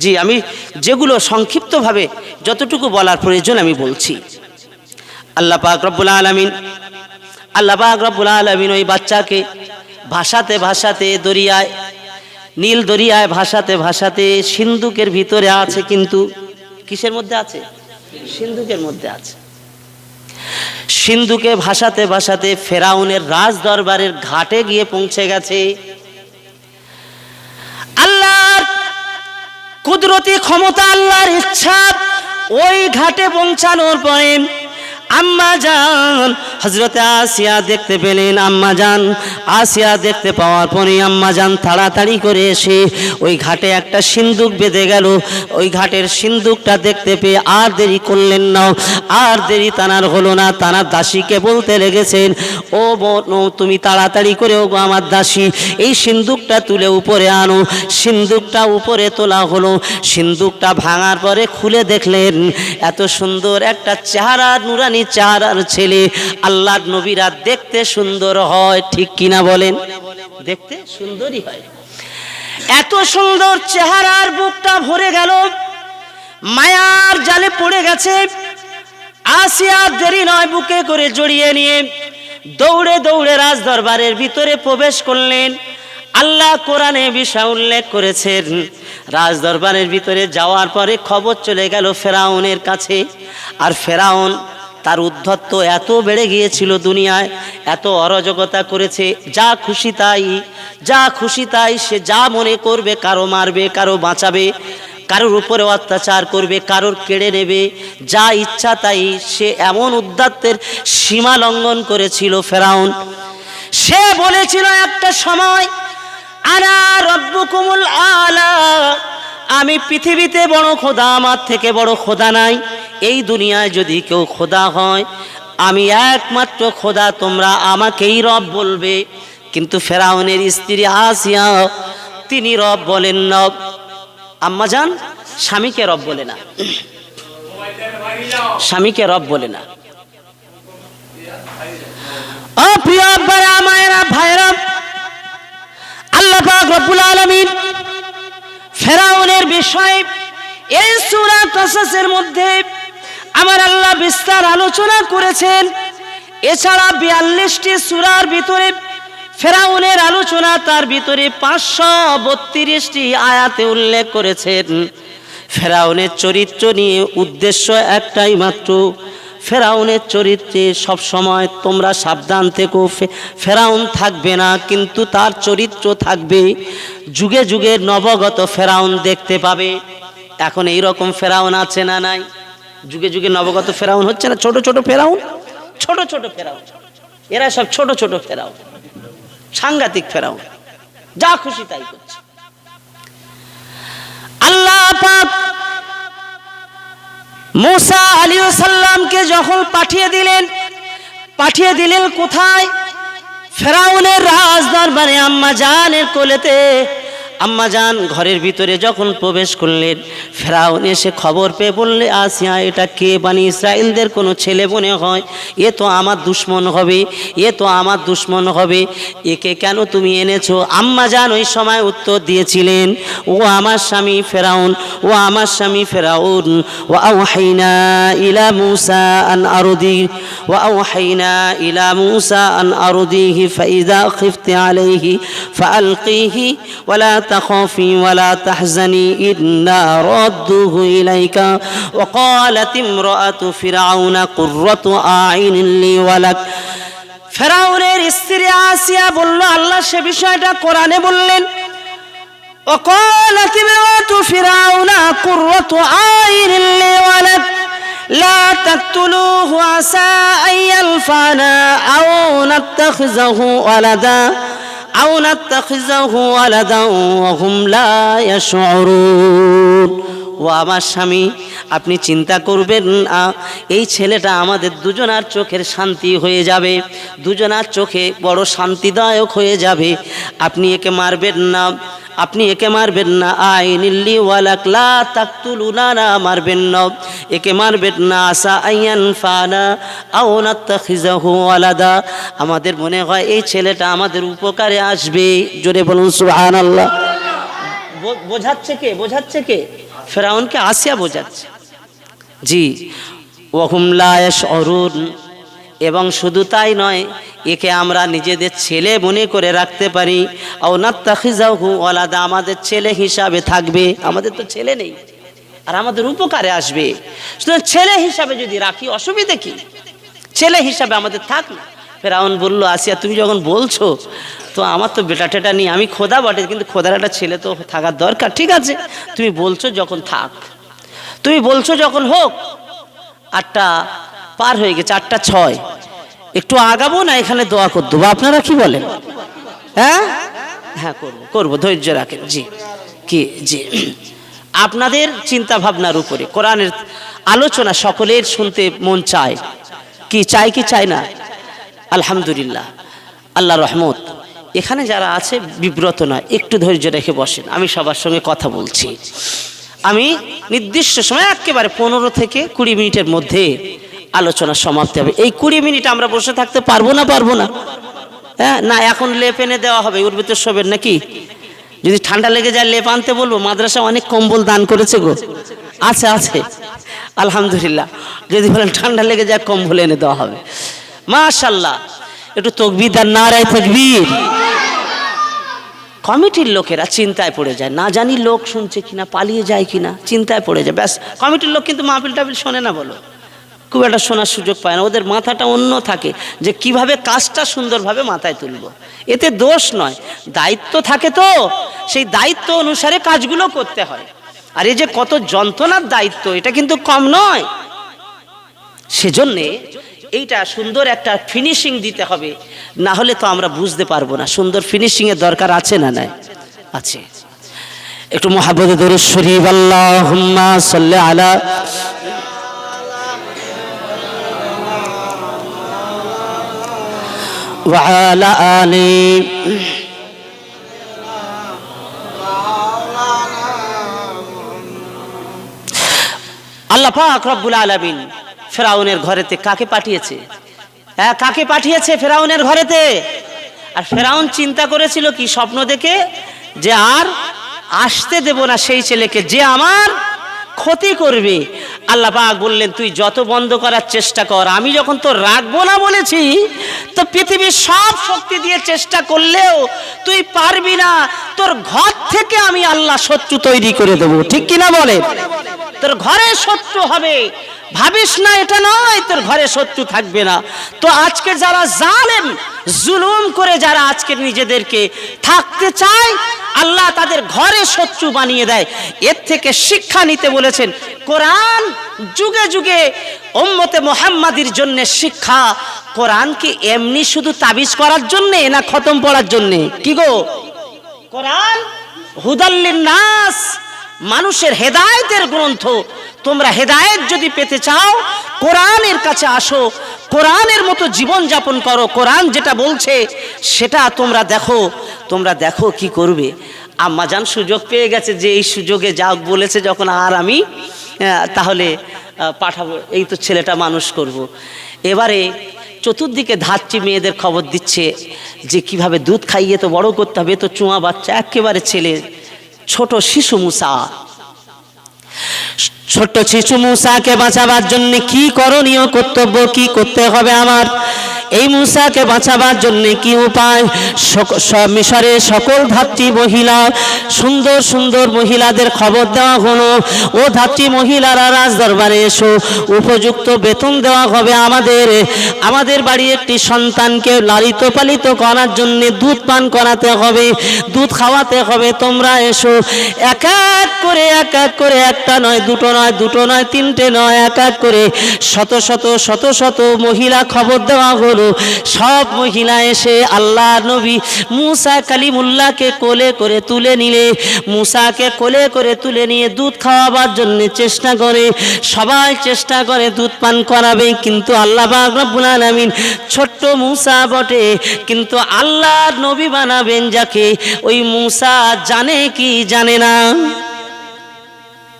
জি, আমি যেগুলো সংক্ষিপ্তভাবে যতটুকু বলার প্রয়োজন আমি বলছি। আল্লাহ পাক রব্বুল আলামিন ওই বাচ্চাকে ভাসাতে ভাসাতে দরিয়ায়, নীল দরিয়ায় ভাসাতে ভাসাতে সিন্ধুকের ভিতরে আছে, কিন্তু কিসের মধ্যে আছে? সিন্ধুকের মধ্যে আছে। সিন্ধুকে ভাসাতে ভাসাতে ফেরাউনের রাজ দরবারের ঘাটে গিয়ে পৌঁছে গেছে। আল্লাহর কুদরতি ক্ষমতা, আল্লাহর ইচ্ছা, ওই ঘাটে পৌঁছানোর পরে আম্মা জান হযরতে আসিয়া দেখতে পেলেন। আম্মা জান আসিয়া দেখতে পাওয়ার পরে আম্মা জান তাড়াতাড়ি করে এসে ওই ঘাটে একটা সিন্ধুক বেঁধে গেল। ওই ঘাটের সিন্ধুকটা দেখতে পেয়ে আর দেরি করলেন না, আর দেরি তানার হলো না। তানার দাসীকে বলতে লেগেছেন, ও বোন তুমি তাড়াতাড়ি করে, ও আমার দাসী, এই সিন্ধুকটা তুলে উপরে আনো। সিন্ধুকটা উপরে তোলা হলো। সিন্ধুকটা ভাঙার পরে খুলে দেখলেন এত সুন্দর একটা চেহারা, নুরানি চেহারার ছেলে। আল্লাহর নবীরা দেখতে সুন্দর হয়, ঠিক কিনা বলেন? দেখতে সুন্দরই হয়। এত সুন্দর চেহারার বুকটা ভরে গেল, মায়ার জালে পড়ে গেছে। আসিয়া দেরি নয়, বুকে করে জড়িয়ে নিয়ে দৌড়ে দৌড়ে রাজ দরবারের ভিতরে প্রবেশ করলেন। আল্লাহ কোরআনে বিষয় উল্লেখ করেছেন, রাজ দরবারের ভিতরে যাওয়ার পরে খবর চলে গেল ফেরাউনের কাছে। আর ফেরাউন তার উদ্ধত্ত এত বেড়ে গিয়েছিল দুনিয়ায়, এত অরাজকতা করেছে, যা খুশি তাই সে যা মনে করবে, কারো মারবে, কারো বাঁচাবে, কারোর উপরে অত্যাচার করবে, কারোর কেড়ে নেবে, যা ইচ্ছা তাই। সে এমন উদ্ধত্তের সীমা লঙ্ঘন করেছিল ফেরাউন। সে বলেছিল একটা সময়, আনা রব্বুকুমুল আলা, আমি পৃথিবীতে বড় খোদা, আমার থেকে বড় খোদা নাই। এই দুনিয়ায় যদি কেউ খোদা হয়, আমি একমাত্র খোদা, তোমরা আমাকেই রব বলবে। কিন্তু ফেরাউনের স্ত্রী আসিয়া, তিনি রব বলেন না। আম্মা জান স্বামীকে রব বলে না, স্বামীকে রব বলে না। ও প্রিয় আব্বারা, মায়েরা, ভাইরা, আল্লাহ পাক রব্বুল আলামিন ফেরাউনের বিষয়ে এই সূরা কাসাসের মধ্যে আমার আল্লাহ বিস্তার আলোচনা করেছেন। এছাড়া 42টি সূরার ভিতরে ফেরাউনের আলোচনা, তার ভিতরে 532টি আয়াতে উল্লেখ করেছেন। ফেরাউনের চরিত্র নিয়ে উদ্দেশ্য একটাই মাত্র, ফেরাউনের চরিত্রে সব সময় তোমরা সাবধান থেকো। ফেরাউন থাকবে না, কিন্তু তার চরিত্র থাকবে। যুগে যুগে নবগত ফেরাউন দেখতে পাবে। এখন এই রকম ফেরাউন আছে না নাই? যুগে যুগে নবগত ফেরাউন হচ্ছে না, ছোট ছোট ফেরাউন, ছোট ছোট ফেরাউন, এরা সব ছোট ছোট ফেরাউন, সাংঘাতিক ফেরাউন, যা খুশি তাই করছে। আল্লাহ পাক মুসা আলাইহিস সালামকে যখন পাঠিয়ে দিলেন কোথায়? ফেরাউনের রাজদরবারে আম্মা জানের কোলেতে। আম্মা জান ঘরের ভিতরে যখন প্রবেশ করলেন, ফেরাউন এসে খবর পেয়ে বললে, আসিয়া এটা কে? বনি ইসরাইলদের কোনো ছেলে মনে হয়, এ তো আমার দুশ্মন হবে, এ তো আমার দুশ্মন হবে, একে কেন তুমি এনেছো? আম্মা জান ওই সময় উত্তর দিয়েছিলেন, ও আমার স্বামী ফেরাউন, ও আমার স্বামী ফেরাউন। ওয়া আওহাইনা ইলা মূসা আন আরদি, ওয়া আওহাইনা ইলা মূসা আন আরদিহি ফাইযা খিফতি আলাইহি ফাআলকিহি ওয়ালা تخافي ولا تحزني إنا ردوه إليك وقالت امرأة فرعون قرة أعين لي ولك। ফেরাউনের স্ত্রী আসিয়া বলল, আল্লাহ সে বিষয়টা কোরআনে বললেন, وقالت امرأة فرعون قرة أعين لي ولك لا تقتلوه عسى أن ينفعنا أو نتخذه ولدا أو نتخذه ولدا وهم لا يشعرون। ও আমার স্বামী, আপনি চিন্তা করবেন না, এই ছেলেটা আমাদের দুজনার চোখের শান্তি হয়ে যাবে, দুজনার চোখে বড় শান্তিদায়ক হয়ে যাবে। আপনি একে মারবেন না, আপনি একে মারবেন না। আইনিল্লি ওয়ালাক লা তাকতুলুনা, না মারবেন না, একে মারবেন না। আসা আইয়ান ফানা আও নাত্তাখিযাহু ওয়ালাদা, আমাদের মনে হয় এই ছেলেটা আমাদের উপকারে আসবে। জোরে বলুন সুবহানাল্লাহ। বোঝাচ্ছে কে? ফেরাউনকে আসিয়া বোঝাচ্ছে। জি, ওয়াহুম লা ইয়াশউরুন। এবং শুধু তাই নয়, একে আমরা নিজেদের ছেলে মনে করে রাখতে পারি। আও নাত্তাখিযাহু ওয়ালাদা, আমাদের ছেলে হিসাবে থাকবে। আমাদের তো ছেলে নেই, আর আমাদের উপকারে আসবে। শুধু ছেলে হিসাবে যদি রাখি, অসুবিধা কি? ছেলে হিসাবে আমাদের থাক না। ফেরাউন বলল, আসিয়া তুমি যখন বলছো, তো আমার তো বেটা টেটা নেই, আমি খোদা বটে, কিন্তু খোদার একটা ছেলে তো থাকার দরকার। ঠিক আছে, তুমি বলছো যখন থাক, তুমি বলছো যখন হোক। 8টা পার হয়ে গেছে, 8:06। একটু আগাবো না এখানে দোয়া করে দেবো? আপনারা কি বলেন? হ্যাঁ হ্যাঁ, করবো, ধৈর্য রাখেন। জি, আপনাদের চিন্তা ভাবনার উপরে কোরআনের আলোচনা সকলের শুনতে মন চায়। কি চায় না? আলহামদুলিল্লাহ, আল্লাহ রহমত। এখানে যারা আছে বিব্রত না, একটু ধৈর্য রেখে বসেন। আমি সবার সঙ্গে কথা বলছি। আমি নির্দিষ্ট সময় একেবারে 15 থেকে 20 মিনিটের মধ্যে আলোচনা সমাপ্তি হবে। এই 20 মিনিট আমরা বসে থাকতে পারবো না? হ্যাঁ না, এখন লেপ এনে দেওয়া হবে, ওর ভিতর শোবেন নাকি? যদি ঠান্ডা লেগে যায় লেপ আনতে বলবো। মাদ্রাসা অনেক কম্বল দান করেছে গো, আছে আলহামদুলিল্লাহ। যদি বলেন ঠান্ডা লেগে যায়, কম্বল এনে দেওয়া হবে। মাশাআল্লাহ, একটু তাকবীর আর নারায়ে তাকবীর। কমিটির লোকেরা চিন্তায় পড়ে যায়, না জানি লোক শুনছে কিনা, পালিয়ে যায় কিনা, চিন্তায় পড়ে যায়। ব্যাস, কমিটির লোক কিন্তু মাহফিল টাহফিল শোনে না, বলো, খুব একটা শোনার সুযোগ পায় না। ওদের মাথাটা অন্য থাকে, যে কিভাবে কাজটা সুন্দরভাবে মাথায় তুলবো। এতে দোষ নয়, দায়িত্ব থাকে, তো সেই দায়িত্ব অনুসারে কাজগুলো করতে হয়। আর এই যে কত যন্ত্রণার দায়িত্ব, এটা কিন্তু কম নয়। সেজন্যে এইটা সুন্দর একটা ফিনিশিং দিতে হবে, না হলে তো আমরা বুঝতে পারবো না। সুন্দর ফিনিশিং এর দরকার আছে না নাই? আছে। একটু মুহাব্বতে দরুদ শরীফ, আল্লাহুম্মা সাল্লি আলা ওয়া আলা আলি। আল্লাহ পাক রব্বুল আলামিন ফেরাউনের ঘরেতে কাকে পাঠিয়েছে? কাকে পাঠিয়েছে ফেরাউনের ঘরেতে? আর ফেরাউন চিন্তা করেছিল কি, স্বপ্ন দেখে, যে আর আসতে দেব না সেই ছেলেকে, যে আমার ক্ষতি করবে। আল্লাহ পাক বললেন, তুই যত বন্ধ করার চেষ্টা কর, আমি যখন তো রাখবো না বলেছি, তো পৃথিবীর সব শক্তি দিয়ে চেষ্টা করলেও তুই পারবি না। তোর ঘর থেকে আমি আল্লাহ শত্রু তৈরি করে দেব, ঠিক কিনা বলে? তোর ঘরে শত্রু হবে, ভাবিস না এটা নয় তোর ঘরে শত্রু থাকবে না। তো আজকে যারা জালেম জুলুম করে যারা আজকে নিজেদেরকে থাকতে চায়, আল্লাহ তাদের ঘরে শত্রু বানিয়ে দেয়। এর থেকে শিক্ষা নিতে বলেছেন। কোরআন যুগে যুগে উম্মতে মুহাম্মাদির জন্য শিক্ষা। কোরআন কি এমনি শুধু তাবিজ করার জন্য না খতম পড়ার জন্য? কি গো, কোরআন হুদাল্লিন নাস, মানুষের হেদায়েতের গ্রন্থ। তোমরা হেদায়েত যদি পেতে চাও কোরআনের কাছে আসো, কোরআনের মতো জীবন যাপন করো। কোরআন যেটা বলছে সেটা তোমরা দেখো কি করবে। আম্মাজান সুযোগ পেয়ে গেছে যে এই সুযোগে যাও বলেছে যখন, আর আমি তাহলে পাঠাবো, এই তো ছেলেটা মানুষ করব। এবারে চতুর্দিকে ধাত্রী মেয়েদের খবর দিচ্ছে যে কিভাবে দুধ খাইয়ে তো বড় করতে হবে, তো চুয়া বাচ্চা একেবারে ছেলে, ছোট শিশু মুসা। ছোট্ট শিশু মুসাকে বাঁচাবার জন্য কি করণীয়, কর্তব্য কি করতে হবে আমার? এই মুসাকে বাঁচাবার জন্য কি উপায়? মিশরের সকল ধাত্রী মহিলা, সুন্দর সুন্দর মহিলাদের খবর দেওয়া হলো, ও ধাত্রী মহিলারা রাজ দরবারে এসো, উপযুক্ত বেতন দেওয়া হবে। আমাদের বাড়ি একটি সন্তানকে লালিত পালিত করার জন্য দুধ পান করাতে হবে, দুধ খাওয়াতে হবে। তোমরা এসো। এক এক করে একটা নয়, দুটো নয়, তিনটে নয়, এক এক করে শত শত মহিলা খবর দেওয়া হলো। সব মহিলা এসে আল্লাহ নবী মুসা কালিমুল্লাহকে কোলে করে তুলে নিলে, মুসাকে কোলে করে তুলে নিয়ে দুধ খাওয়াবার জন্য চেষ্টা করে। সবাই চেষ্টা করে দুধ পান করাবে, কিন্তু আল্লাহ পাক রব্বুল আলামিন ছোট্ট মুসা বটে, কিন্তু আল্লাহ নবী বানাবেন যাকে, ওই মুসা জানে কি জানে না?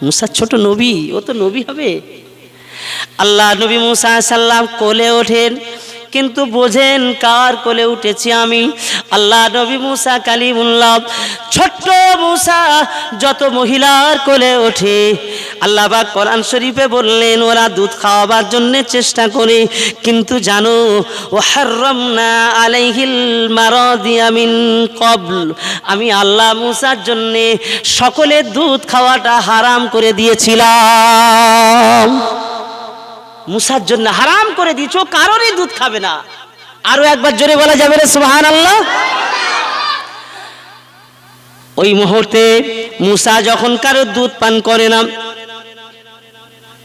মুসা ছোট নবী, ও তো নবী হবে। আল্লাহ নবী মুসা সাল্লাম কোলে ওঠেন, কিন্তু বোঝেন কার কোলে উঠেছি আমি? আল্লাহ নবী মুসা কালিমুল্লাহ। ছোট্ট মুসা যত মহিলার কোলে ওঠে, আল্লাহ পাক কোরআন শরীফে বললেন ওরা দুধ খাওয়াবার জন্য চেষ্টা করে, কিন্তু জানো ও হাররামনা আলাইহিল মারাদিয়া মিন ক্বাবল, আমি আল্লাহ মুসার জন্য সকলের দুধ খাওয়াটা হারাম করে দিয়েছিলাম। মুসার জন্য হারাম করে দিয়েছো, কারোরই দুধ খাবে না। আরো একবার জোরে বলা যাবে রে সুবহানাল্লাহ। ওই মুহূর্তে মুসা যখন কারোর দুধ পান করে না,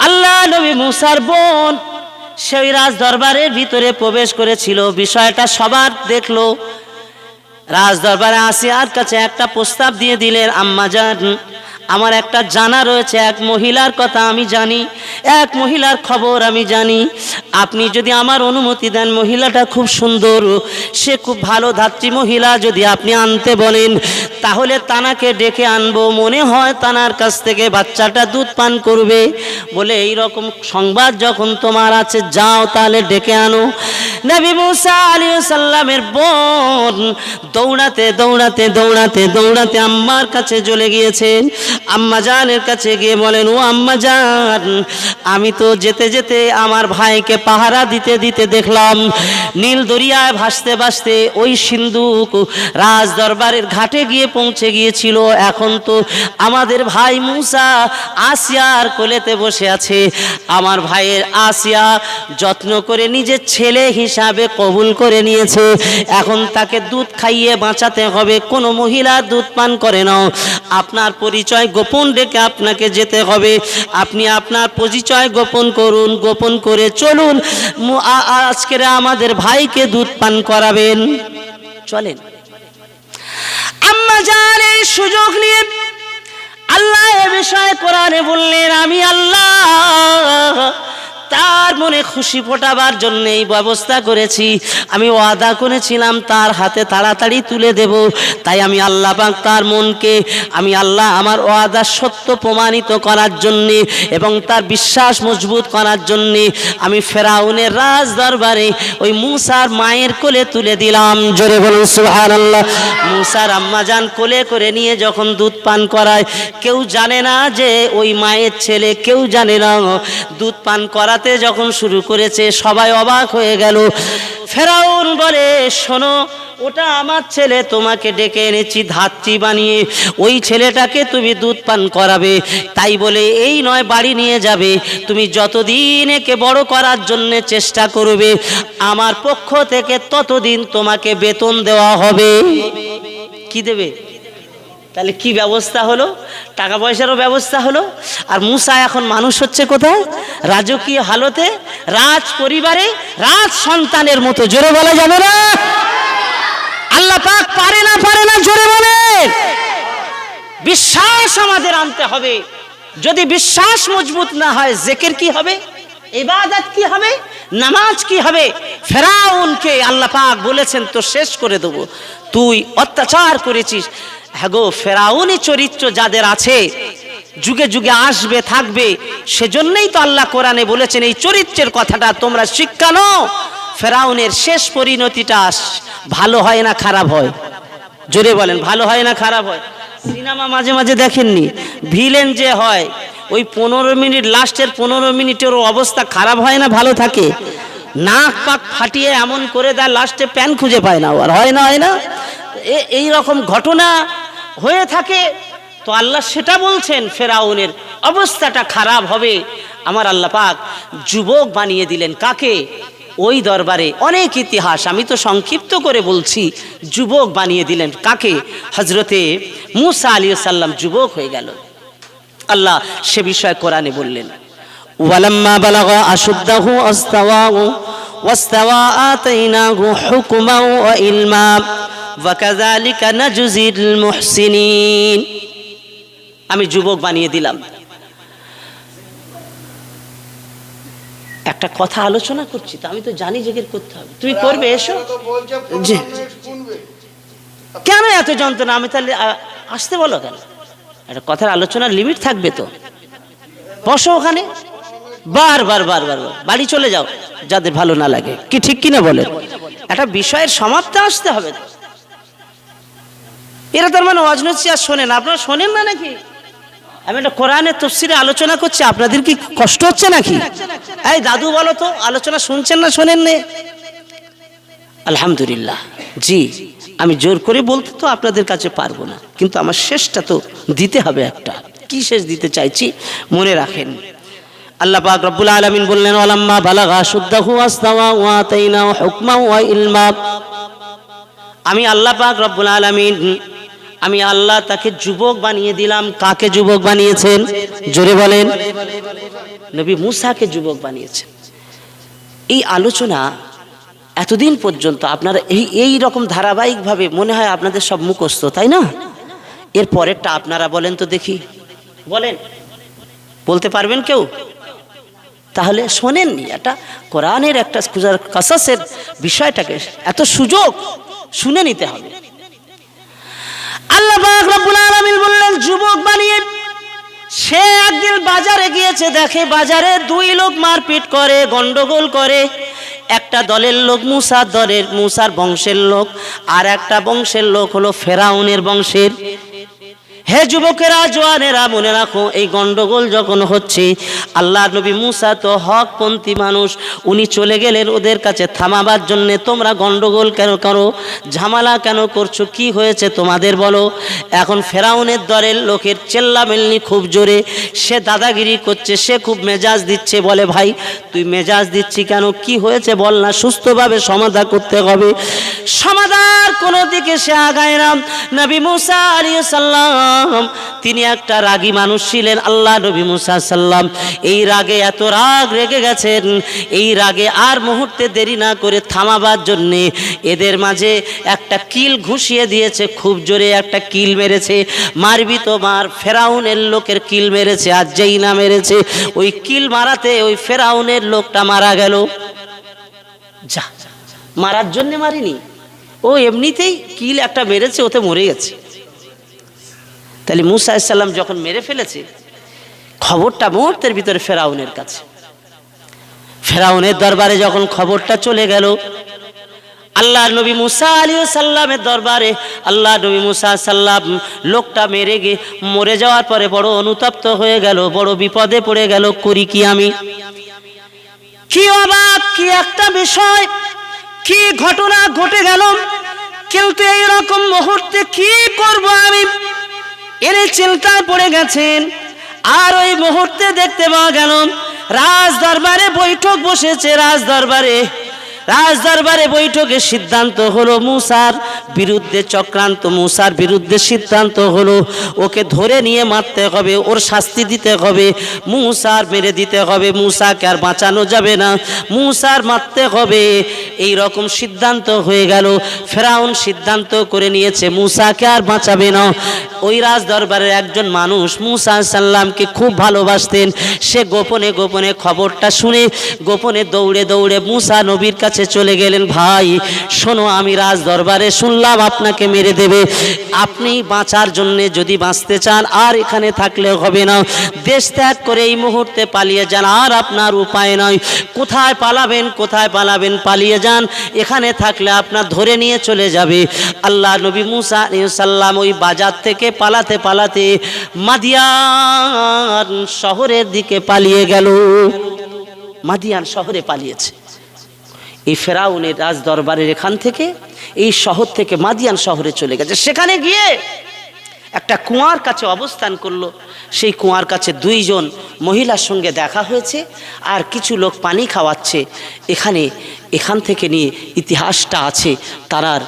আল্লাহ নবী মুসার বোন সেই রাজ দরবারের ভিতরে প্রবেশ করেছিল। বিষয়টা সবার দেখলো। রাজ দরবারে আসিয়ার কাছে একটা প্রস্তাব দিয়ে দিলেন, আম্মাজান আমার একটা জানা রয়েছে, এক মহিলার কথা আমি জানি, এক মহিলার খবর আমি জানি। আপনি যদি আমার অনুমতি দেন, মহিলাটা খুব সুন্দর, সে খুব ভালো ধাত্রী মহিলা, যদি আপনি আনতে বলেন তাহলে তানাকে ডেকে আনবো, মনে হয় তানার কাছ থেকে বাচ্চাটা দুধ পান করবে। বলে এই রকম সংবাদ যখন তোমার আছে, যাও তাহলে ডেকে আনো। নবী মুসা আলাইহিস সালামের বোন দৌড়াতে আম্মার কাছে চলে গিয়েছেন। আম্মাজানের কাছে গিয়ে বলেন, ও আম্মাজান, আমি তো যেতে যেতে আমার ভাইকে পাহারা দিতে দিতে দেখলাম নীল দরিয়ায় ভাসতে ভাসতে ওই সিন্ধুক রাজ দরবারের ঘাটে গিয়ে পৌঁছে গিয়েছিল। এখন তো আমাদের ভাই মুসা আসিয়ার কোলেতে বসে আছে। আমার ভাইয়ের আসিয়া যত্ন করে নিজের ছেলে হিসাবে কবুল করে নিয়েছে। এখন তাকে দুধ খাইয়ে বাঁচাতে হবে। কোনো মহিলা দুধ পান করে না। আপনার পরিচয় গোপন রেখে আপনাকে যেতে হবে। আপনি আপনার পরিচয় গোপন করুন, গোপন করে চলুন, আজকের আমাদের ভাইকে দুধ পান করাবেন। চলেন। আম্মা জান এই সুযোগ নিয়ে আল্লাহ এ বিষয়ে কোরআনে বললেন, আমি আল্লাহ তার মনে খুশি ফোটাবার জন্য এই ব্যবস্থা করেছি। আমি ওয়াদা করেছিলাম তার হাতে তাড়াতাড়ি তুলে দেব। তাই আমি আল্লাহ পাক তার মনকে, আমি আল্লাহ আমার ওয়াদা সত্য প্রমাণিত করার জন্য এবং তার বিশ্বাস মজবুত করার জন্য আমি ফেরাউনের রাজ দরবারে ওই মুসার মায়ের কোলে তুলে দিলাম। জোরে বলুন সুবহানাল্লাহ। মুসার আম্মাজান কোলে করে নিয়ে যখন দুধ পান করায়, কেউ জানে না যে ওই মায়ের ছেলে, কেউ জানে না। দুধ পান করাতে যখন শুরু করেছে সবাই অবাক হয়ে গেল। ফেরাউন বলে, শোনো ওটা আমার ছেলে, তোমাকে ডেকে এনেছি ধাত্রী বানিয়ে, ওই ছেলেটাকে তুমি দুধ পান করাবে। তাই বলে এই নয় বাড়ি নিয়ে যাবে, তুমি যতদিন একে বড় করার জন্য চেষ্টা করবে আমার পক্ষ থেকে ততদিন তোমাকে বেতন দেওয়া হবে। কি দেবে? তাহলে কি ব্যবস্থা হলো? টাকা পয়সারও ব্যবস্থা হলো। আর মুসা এখন মানুষ হচ্ছে কোথায়? রাজকীয় হালতে, রাজ পরিবারে, রাজ সন্তানের মতো। জোরে বলা যাবে না? আল্লাহ পাক পারে না, পারে না, জোরে বলে। বিশ্বাস আমাদের আনতে হবে। যদি বিশ্বাস মজবুত না হয়, জিকির কি হবে? ইবাদত কি হবে? নামাজ কি হবে? ফেরাউনকে আল্লাহ পাক বলেছেন তো শেষ করে দেব, তুই অত্যাচার করেছিস। হ্যাঁ গো, ফেরাউনি চরিত্র যাদের আছে যুগে যুগে আসবে, থাকবে। সেজন্যই তো আল্লাহ কোরআনে বলেছেন এই চরিত্রের কথাটা তোমরা শিক্ষা নাও। ফেরাউনের শেষ পরিণতিটা ভালো হয় না খারাপ হয়? জোরে বলেন, ভালো হয় না খারাপ হয়? সিনেমা মাঝে মাঝে দেখেননি, ভিলেন যে হয় ওই 15 মিনিট, লাস্টের 15 মিনিটের অবস্থা খারাপ হয় না ভালো থাকে? নাক পাক ফাটিয়ে এমন করে দেয়, লাস্টে প্যান খুঁজে পায় না। আর হয় না, হয় না? এই রকম ঘটনা হয়ে থাকে। তো আল্লাহ সেটা বলছেন ফেরাউনের অবস্থাটা খারাপ হবে। আমার আল্লাহ পাক যুবক বানিয়ে দিলেন কাকে? ওই দরবারে অনেক ইতিহাস, আমি তো সংক্ষিপ্ত করে বলছি। যুবক বানিয়ে দিলেন কাকে? হযরতে মূসা আলাইহিস সালাম যুবক হয়ে গেল। আল্লাহ সে বিষয়ে কোরআনে বললেন, ওয়ালাম্মা বালাগা আশুদ্দাহু ওয়াস্তাওয়া আতাইনাহু হুকমান ওয়া ইলমা ওয়া কাযালিকা নাজজিল মুহসিনিন। আমি যুবক বানিয়ে দিলাম। একটা কথা আলোচনা করছি তো, আমি তো জানি জিকির করতে হবে, তুমি করবে, এসো। কেন এত যন্ত্রণা? আমি তাহলে আসতে বলো কেন? একটা কথার আলোচনার লিমিট থাকবে তো। বসো ওখানে, বারবার বারবার বাড়ি চলে যাও যাদের ভালো না লাগে। কি ঠিক কিনা বলে? একটা বিষয়ের সমাপ্তি আসতে হবে। এরা তার মানে ওয়াজ নসিহত আর শোনেন, আপনারা শোনেন না নাকি? আমি একটা কোরআনের তাফসীরে আলোচনা করছি, আপনাদের কি কষ্ট হচ্ছে নাকি? এই দাদু বলো তো, আলোচনা শুনছেন না শোনেন না? আলহামদুলিল্লাহ। জি, আমি জোর করে বলতে তো আপনাদের কাছে পারবো না, কিন্তু আমার শেষটা তো দিতে হবে। একটা কি শেষ দিতে চাইছি মনে রাখেন। আল্লাহ পাক রব্বুল আলামিন বললেন, ওয়ালাম্মা বালাগা আশুদ্দাহু ওয়াস্তাওয়া ওয়া আতাইনাহু হুকমান ওয়া ইলমা। আমি আল্লাহ পাক রব্বুল আলামিন, আমি আল্লাহ তাকে যুবক বানিয়ে দিলাম। কাকে যুবক বানিয়েছেন? জোরে বলেন। নবী মূসাকে যুবক বানিয়েছেন। এই আলোচনা এতদিন পর্যন্ত আপনারা এই রকম ধারাবাহিকভাবে মনে হয় আপনাদের সব মুখস্থ, তাই না? এর পরেরটা আপনারা বলেন তো দেখি, বলেন, বলতে পারবেন কেউ? তাহলে শোনেননি, এটা কোরআনের একটা কাসাসের বিষয়টাকে এত সুযোগ শুনে নিতে হবে। আল্লাহ পাক রব্বুল আলামিন বললেন যুবক বানিয়ে। সে একদিন বাজারে গিয়েছে, দেখে বাজারে দুই লোক মারপিট করে, গন্ডগোল করে। একটা দলের লোক মুসার বংশের লোক, আর একটা বংশের লোক হলো ফেরাউনের বংশের। হে যুবকেরা, জওয়ানেরা, মনে রাখো, এই গন্ডগোল যখন হচ্ছে, আল্লাহর নবী মূসা তো হকপন্থী মানুষ, উনি চলে গেলেন ওদের কাছে থামাবার জন্য। তোমরা গন্ডগোল কেন করো, ঝামেলা কেন করছো, কি হয়েছে তোমাদের বলো। এখন ফেরাউনের দলের লোকের চেল্লামেল্লি খুব জোরে, সে দাদাগিরি করছে, সে খুব মেজাজ দিচ্ছে। বলে, ভাই তুই মেজাজ দিচ্ছি কেন, কি হয়েছে বল না, সুস্থভাবে সমাধান করতে হবে। সমাধান কোনো দিকে সে আগায় না। নবী মূসা আলাইহিস সালাম তিনি একটা রাগী মানুষ ছিলেন। আল্লাহ নবী মূসা সাল্লাম এই রাগে এত রাগ রেগে গেছেন, এই রাগে আর মুহূর্তে দেরি না করে থামাবার জন্যে এদের মাঝে একটা কিল ঘুষিয়ে দিয়েছে, খুব জোরে একটা কিল মেরেছে। মারবি তো মার, ফেরাউনের লোকের কিল মেরেছে। আর যেই না মেরেছে, ওই কিল মারাতে ওই ফেরাউনের লোকটা মারা গেল। যা, মারার জন্য মারিনি, ও এমনিতেই কিল একটা মেরেছে, ওতে মরে গেছে। তাহলে মূসা আলাইহিস সালাম যখন মেরে ফেলেছে, খবরটা মুহূর্তের ভিতরে ফেরাউনের কাছে, ফেরাউনের দরবারে যখন খবরটা চলে গেল, আল্লাহর নবী মূসা আলাইহিস সালামের দরবারে, আল্লাহ নবী মূসা সাল্লাম লোকটা মেরে গিয়ে মরে যাওয়ার পরে বড় অনুতপ্ত হয়ে গেল, বড় বিপদে পড়ে গেল। করি কি আমি? কি অবাক, কি একটা বিষয়, কি ঘটনা ঘটে গেল। কিন্তু এইরকম মুহূর্তে কি করব আমি, এর চিন্তায় পড়ে গেছেন। আর ওই মুহূর্তে দেখতে পাওয়া গেল রাজ দরবারে বৈঠক বসেছে। রাজ দরবারে বৈঠকে সিদ্ধান্ত হলো মুসার বিরুদ্ধে চক্রান্ত, মুসার বিরুদ্ধে সিদ্ধান্ত হলো ওকে ধরে নিয়ে মারতে হবে, ওর শাস্তি দিতে হবে, মুসার মেরে দিতে হবে, মুসাকে আর বাঁচানো যাবে না, মুসার মারতে হবে। এই রকম সিদ্ধান্ত হয়ে গেল। ফেরাউন সিদ্ধান্ত করে নিয়েছে মুসাকে আর বাঁচাবে না। ওই রাজ দরবারের একজন মানুষ মুসা সাল্লামকে খুব ভালোবাসতেন। সে গোপনে গোপনে খবরটা শুনে গোপনে দৌড়ে দৌড়ে মুসা নবীর কাছে চলে গেলেন। ভাই শোনো, আমি রাজ দরবারে শুনলাম আপনাকে মেরে দেবে, আপনি বাঁচার জন্য যদি বাঁচতে চান আর এখানে থাকলে হবে না, দেশ ত্যাগ করে এই মুহূর্তে পালিয়ে যান, আর আপনার উপায় নয়। কোথায় পালাবেন, কোথায় পালাবেন, পালিয়ে যান, এখানে থাকলে আপনার ধরে নিয়ে চলে যাবে। আল্লাহ নবী মুসা আলাইহিস সালাম ওই বাজার থেকে পালাতে পালাতে মাদিয়ান শহরের দিকে পালিয়ে গেল। মাদিয়ান শহরে পালিয়েছে। এই ফেরাউনের রাজ দরবারের এখান থেকে এই শহর থেকে মাদিয়ান শহরে চলে গেছে। সেখানে গিয়ে একটা কুয়ার কাছে অবস্থান করলো। সেই কুয়ার কাছে দুইজন মহিলার সঙ্গে দেখা হয়েছে, আর কিছু লোক পানি খাওয়াচ্ছে। এখান থেকে নিয়ে ইতিহাসটা আছে। তারার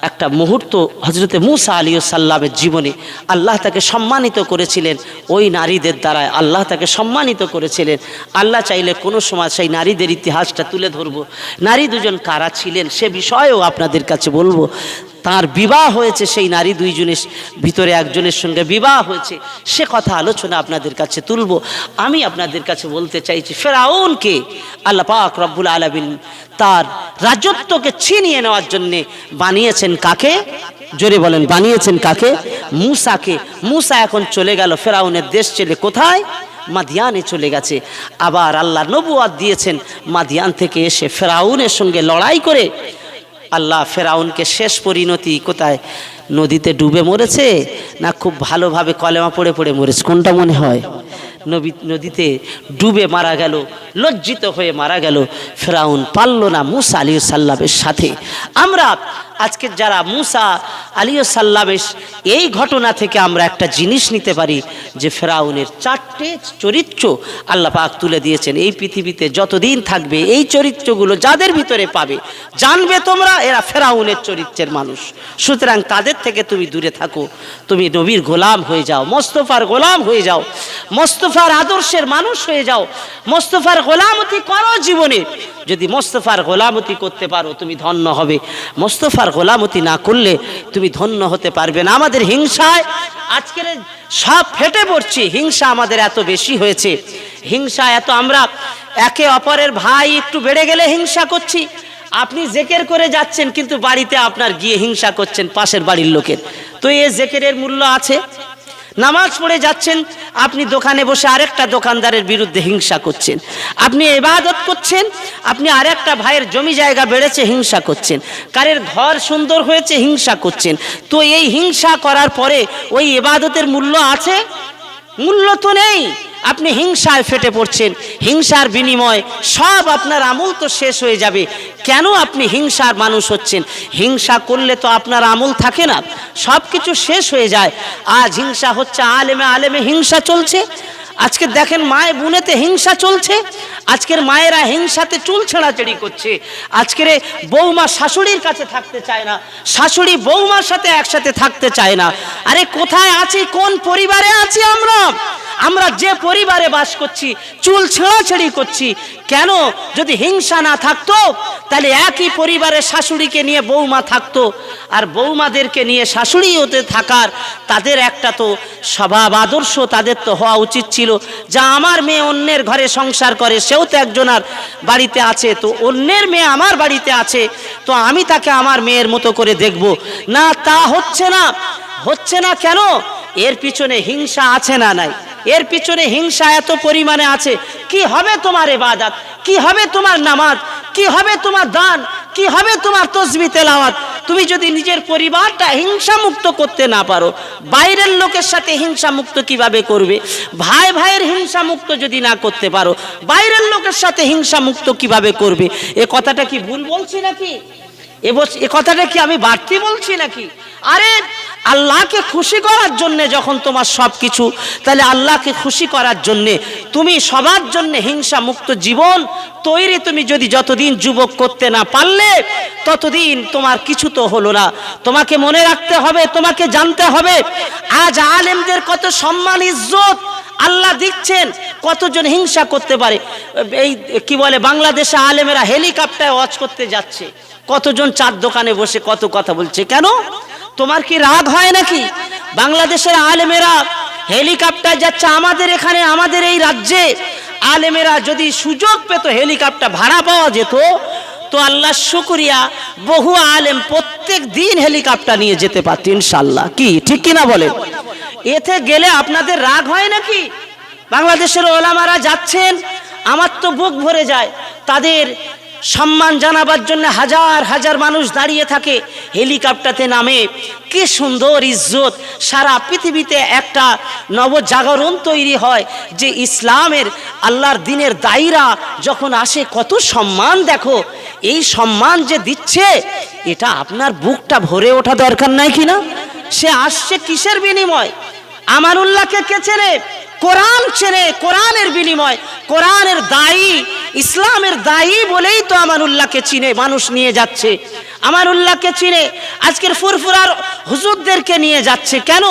একটা মুহূর্ত হযরতে মুসা আলাইহিস সালামের জীবনে আল্লাহ তাকে সম্মানিত করেছিলেন। ওই নারীদের দ্বারা আল্লাহ তাকে সম্মানিত করেছিলেন। আল্লাহ চাইলে কোনো সময় সেই নারীদের ইতিহাসটা তুলে ধরবো। নারী দুজন কারা ছিলেন সে বিষয়েও আপনাদের কাছে বলবো। তার বিবাহ হয়েছে, সেই নারী দুইজনের ভিতরে একজনের সঙ্গে বিবাহ হয়েছে, সে কথা আলোচনা আপনাদের কাছে তুলব। আমি আপনাদের কাছে বলতে চাইছি, ফেরাউনকে আল্লাহ পাক রব্বুল আলামিন তার রাজত্বকে ছিনিয়ে নেওয়ার জন্যে বানিয়েছেন কাকে? জোরে বলেন, বানিয়েছেন কাকে? মুসাকে। মুসা এখন চলে গেল ফেরাউনের দেশ ছেড়ে। কোথায়? মাদিয়ানে চলে গেছে। আবার আল্লাহ নবুয়ত দিয়েছেন মাদিয়ান থেকে এসে ফেরাউনের সঙ্গে লড়াই করে আল্লাহ ফেরাউনকে শেষ পরিণতি কোথায়? নদীতে ডুবে মরেছে না খুব ভালোভাবে কলেমা পড়ে পড়ে মরেছে? কোনটা মনে হয়? নদীতে ডুবে মারা গেল, লজ্জিত হয়ে মারা গেল। ফেরাউন পারল না মুসা আলাইহিস সালামের সাথে। আমরা আজকে যারা মুসা আলাইহিস সালামের এই ঘটনা থেকে আমরা একটা জিনিস নিতে পারি যে ফেরাউনের 4টে চরিত্র আল্লাহ পাক তুলে দিয়েছেন। এই পৃথিবীতে যতদিন থাকবে এই চরিত্রগুলো যাদের ভিতরে পাবে, জানবে তোমরা এরা ফেরাউনের চরিত্রের মানুষ। সুতরাং তাদের থেকে তুমি দূরে থাকো, তুমি নবীর গোলাম হয়ে যাও, মোস্তফার গোলাম হয়ে যাও, মোস্তফার আদর্শের মানুষ হয়ে যাও, মোস্তফার গোলামতি করো জীবনে। যদি মোস্তফার গোলামতি করতে পারো তুমি ধন্য হবে, মোস্তফার গোলামতি না করলে তুমি ধন্য হতে পারবে না। আমাদের হিংসায় আজকের সব ফেটে পড়ছি। হিংসা আমাদের এত বেশি হয়েছে, হিংসা এত, আমরা একে অপরের ভাই একটু বেড়ে গেলে হিংসা করছি। আপনি জেকের করে যাচ্ছেন কিন্তু বাড়িতে আপনার গিয়ে হিংসা করছেন পাশের বাড়ির লোকের। তো এই জেকেরের মূল্য আছে? নামাজ পড়ে যাচ্ছেন, আপনি দোকানে বসে আরেকটা দোকানদারের বিরুদ্ধে হিংসা করছেন। আপনি ইবাদত করছেন, আপনি আরেকটা ভাইয়ের জমি জায়গা বেড়েছে হিংসা করছেন, কারের ঘর সুন্দর হয়েছে হিংসা করছেন। তো এই হিংসা করার পরে ওই ইবাদতের মূল্য আছে? মূল্য তো নেই। আপনি হিংসায় ফেটে পড়ছেন, হিংসার বিনিময় সব আপনার আমল তো শেষ হয়ে যাবে। কেন আপনি হিংসার মানুষ হচ্ছেন? হিংসা করলে তো আপনার আমল থাকে না, সব কিছু শেষ হয়ে যায়। আজ হিংসা হচ্ছে, আলেমে আলেমে হিংসা চলছে। আজকে দেখেন মায়ে বুনেতে হিংসা চলছে, আজকের মায়েরা হিংসাতে চুল ছেঁড়াছেড়ি করছে। আজকের বৌমা শাশুড়ির কাছে থাকতে চায় না, শাশুড়ি বৌমার সাথে একসাথে থাকতে চায় না। আরে কোথায় আছি, কোন পরিবারে আছি আমরা? আমরা যে পরিবারে বাস করছি চুল ছেঁড়াছেড়ি করছি কেন? যদি হিংসা না থাকতো তাহলে একই পরিবারে শাশুড়িকে নিয়ে বৌমা থাকতো, আর বৌমাদেরকে নিয়ে শাশুড়ি হতে থাকার তাদের একটা তো স্বভাব আদর্শ তাদের তো হওয়া উচিত ছিল। যা আমার মেয়ে অন্যের ঘরে সংসার করে, সেও তো একজনের বাড়িতে আছে, তো অন্যের মেয়ে আমার বাড়িতে আছে, তো আমি তাকে আমার মেয়ের মতো করে দেখব না। তা হচ্ছে না। হচ্ছে না কেন? এর পিছনে হিংসা আছে না নাই? এর পিছনে হিংসা এত পরিমাণে আছে। কি হবে তোমার ইবাদত? কি হবে তোমার নামাজ? কি হবে তোমার দান? কি হবে তোমার তাসবিহ তেলাওয়াত? তুমি যদি নিজের পরিবারটা হিংসা মুক্ত করতে না পারো, বাইরের লোকের সাথে হিংসা মুক্ত কিভাবে করবে? ভাই ভাইয়ের হিংসা মুক্ত যদি না করতে পারো, বাইরের লোকের সাথে হিংসা মুক্ত কিভাবে করবে? এ কথাটা কি ভুল বলছি নাকি? এ কথাটা কি আমি বাড়তি বলছি নাকি? আরে আল্লাহকে খুশি করার জন্য যখন তোমার সবকিছু, তাহলে আল্লাহকে খুশি করার জন্য তুমি সবার জন্য হিংসা মুক্ত জীবন তৈরি তুমি যদি যতদিন যুবক করতে না পারলে ততদিন তোমার কিছু তো হলো না। তোমাকে মনে রাখতে হবে, তোমাকে জানতে হবে আজ আলেমদের কত সম্মান ইজ্জত আল্লাহ দিচ্ছেন। কতজন হিংসা করতে পারে? এই কি বলে, বাংলাদেশে আলেমেরা হেলিকপ্টারে ওয়াজ করতে যাচ্ছে, কতজন চার দোকানে বসে কত কথা বলছে। কেন? তোমার কি রাগ হয় নাকি? বাংলাদেশের আলেমেরা হেলিকপ্টার যাচ্ছে, আমাদের এখানে আমাদের এই রাজ্যে আলেমেরা যদি সুযোগ পেত হেলিকপ্টার ভাড়া পাওয়া যেত তো আল্লাহর শুকরিয়া বহু আলেম প্রত্যেক দিন হেলিকপ্টার নিয়ে যেতে পারত ইনশাআল্লাহ। কি ঠিক কিনা বলে? এতে গেলে আপনাদের রাগ হয় নাকি? বাংলাদেশের ওলামারা যাচ্ছেন, আমার তো বুক ভরে যায়। তাদের সম্মান জানাবার জন্য হাজার হাজার মানুষ দাঁড়িয়ে থাকে, হেলিকপ্টারে নামে। কি সুন্দর ইজ্জত! সারা পৃথিবীতে একটা নবজাগরণ তৈরি হয় যে ইসলামের আল্লাহর দ্বীনের দায়ীরা যখন আসে কত সম্মান। দেখো এই সম্মান যে দিচ্ছে, এটা আপনার বুকটা ভরে ওঠা দরকার নাই কিনা? সে আসছে কিসের বিনিময়? আমানুল্লাহকে কে চেনে? কোরআন চেনে, কোরআনের বিনিময়। কোরআনের দায়ী, ইসলামের দায়ী বলেই তো আমানুল্লাহকে চিনে মানুষ নিয়ে যাচ্ছে। আমানুল্লাহকে চিনে আজকের ফুরফুরার হুজুরদেরকে নিয়ে যাচ্ছে। কেন?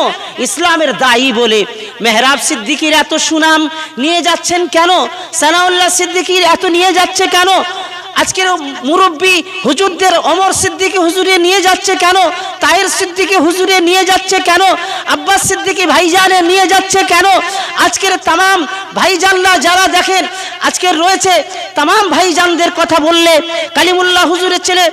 ইসলামের দায়ী বলে। মেহরাব সিদ্দিকীর এত সুনাম নিয়ে যাচ্ছেন কেন? সানাউল্লাহ সিদ্দিকীর এত নিয়ে যাচ্ছে কেন? আজকের মুরব্বী হুজুরদের ওমর সিদ্দিকী হুজুরে নিয়ে যাচ্ছে কেন? তাহের সিদ্দিকী হুজুরে নিয়ে যাচ্ছে কেন? আব্বাস সিদ্দিকী ভাইজানে নিয়ে যাচ্ছে কেন? আজকের তামাম ভাইজানরা যারা দেখেন আজকের রয়েছে, তামাম ভাইজানদের কথা বললে কালিমুল্লাহ হুজুরের ছেলে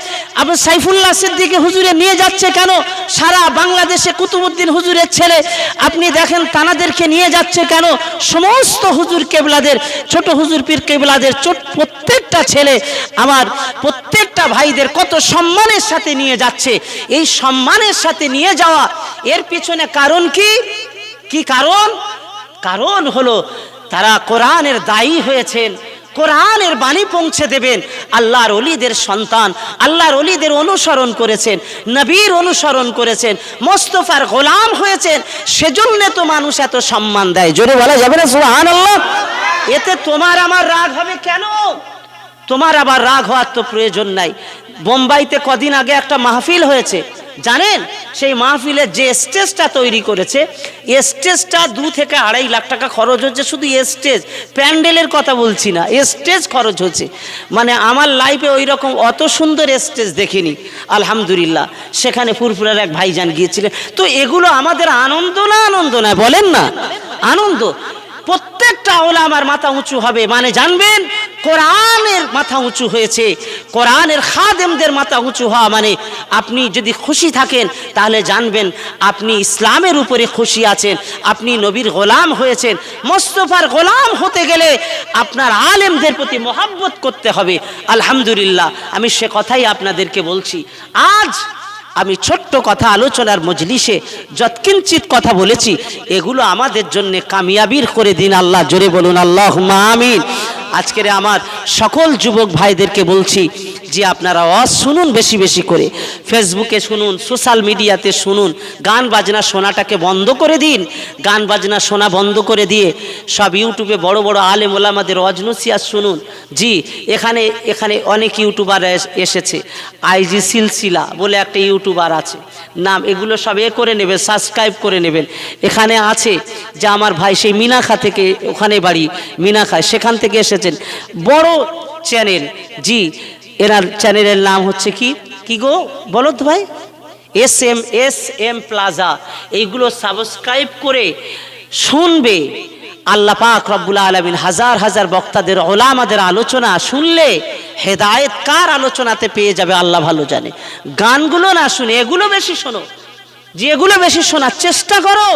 আবু সাইফুল্লাহ সিদ্দিকী হুজুরে নিয়ে যাচ্ছে কেন? সারা বাংলাদেশে কুতুবউদ্দিন হুজুরের ছেলে আপনি দেখেন তানাদেরকে নিয়ে যাচ্ছে কেন? সমস্ত হুজুর কেবলাদের, ছোট হুজুর পীর কেবলাদের প্রত্যেকটা ছেলে আমার, প্রত্যেকটা ভাইদের কত সম্মানের সাথে নিয়ে যাচ্ছে। এই সম্মানের সাথে নিয়ে যাওয়া এর পিছনে কারণ কি? কি কারণ? কারণ হলো তারা কোরআনের দায়ী হয়েছেন, কোরআনের বাণী পৌঁছে দেবেন। আল্লাহর ওলিদের সন্তান, আল্লাহর ওলিদের অনুসরণ করেছেন, নবীর অনুসরণ করেছেন, মোস্তফার গোলাম হয়েছেন। সেজন্য তো মানুষ এত সম্মান দেয়। জোরে বলা যাবে না সুবহানাল্লাহ? এতে তোমার আমার রাগ হবে কেন? তোমার আবার রাগ হওয়ার তো প্রয়োজন নাই। বোম্বাইতে কদিন আগে একটা মাহফিল হয়েছে, জানেন? সেই মাহফিলের যে স্টেজটা তৈরি করেছে, স্টেজটা 2 থেকে 2.5 লাখ টাকা খরচ হচ্ছে। শুধু স্টেজ, প্যান্ডেলের কথা বলছি না, স্টেজ খরচ হচ্ছে। মানে আমার লাইফে ওই রকম অত সুন্দর স্টেজ দেখিনি আলহামদুলিল্লাহ। সেখানে ফুরফুরার এক ভাইজান গিয়েছিলেন। তো এগুলো আমাদের আনন্দ না? আনন্দ না বলেন না? আনন্দ। প্রত্যেকটা ওলামার মাথা উঁচু হবে, মানে জানবেন কোরআনের মাথা উঁচু হয়েছে, কোরআনের খাদেমদের মাথা উঁচু হওয়া মানে আপনি যদি খুশি থাকেন তাহলে জানবেন আপনি ইসলামের উপরে খুশি আছেন, আপনি নবীর গোলাম হয়েছেন। মোস্তফার গোলাম হতে গেলে আপনার আলেমদের প্রতি মহব্বত করতে হবে। আলহামদুলিল্লাহ, আমি সে কথাই আপনাদেরকে বলছি। আজ আমি ছোট্ট কথা আলোচনার মজলিসে যৎকিঞ্চিত কথা বলেছি, এগুলো আমাদের জন্য কামিয়াবির করে দিন আল্লাহ। জোরে বলুন আল্লাহুম্মা আমিন। আজকের আমার সকল যুবক ভাইদেরকে বলছি যে আপনারা ওয়াজ শুনুন, বেশি বেশি করে ফেসবুকে শুনুন, সোশ্যাল মিডিয়াতে শুনুন। গান বাজনা শোনাটাকে বন্ধ করে দিন। গান বাজনা শোনা বন্ধ করে দিয়ে সব ইউটিউবে বড় বড় আলেম ওলামাদের ওয়াজ নসিহত শুনুন। জি, এখানে অনেক ইউটিউবার এসেছে। আইজি সিলসিলা বলে একটা ইউটিউবার আছে, নাম এগুলো সব করে নেবেন, সাবস্ক্রাইব করে নেবেন। এখানে আছে যে আমার ভাই সেই মিনাখা থেকে, ওখানে বাড়ি মিনাখায়, সেখান থেকে এসেছেন, বড় চ্যানেল। জি, এনার চ্যানেলের নাম হচ্ছে কি গো বলো তো ভাই? S M Plaza. এইগুলো সাবস্ক্রাইব করে শুনবে। আল্লাহ পাক রব্বুল আলামিন হাজার হাজার বক্তাদের, ওলামাদের আলোচনা শুনলে হেদায়েত কার আলোচনাতে পেয়ে যাবে আল্লাহ ভালো জানে। গানগুলো না শুনে এগুলো বেশি শোনো। যে এগুলো বেশি শোনার চেষ্টা করো।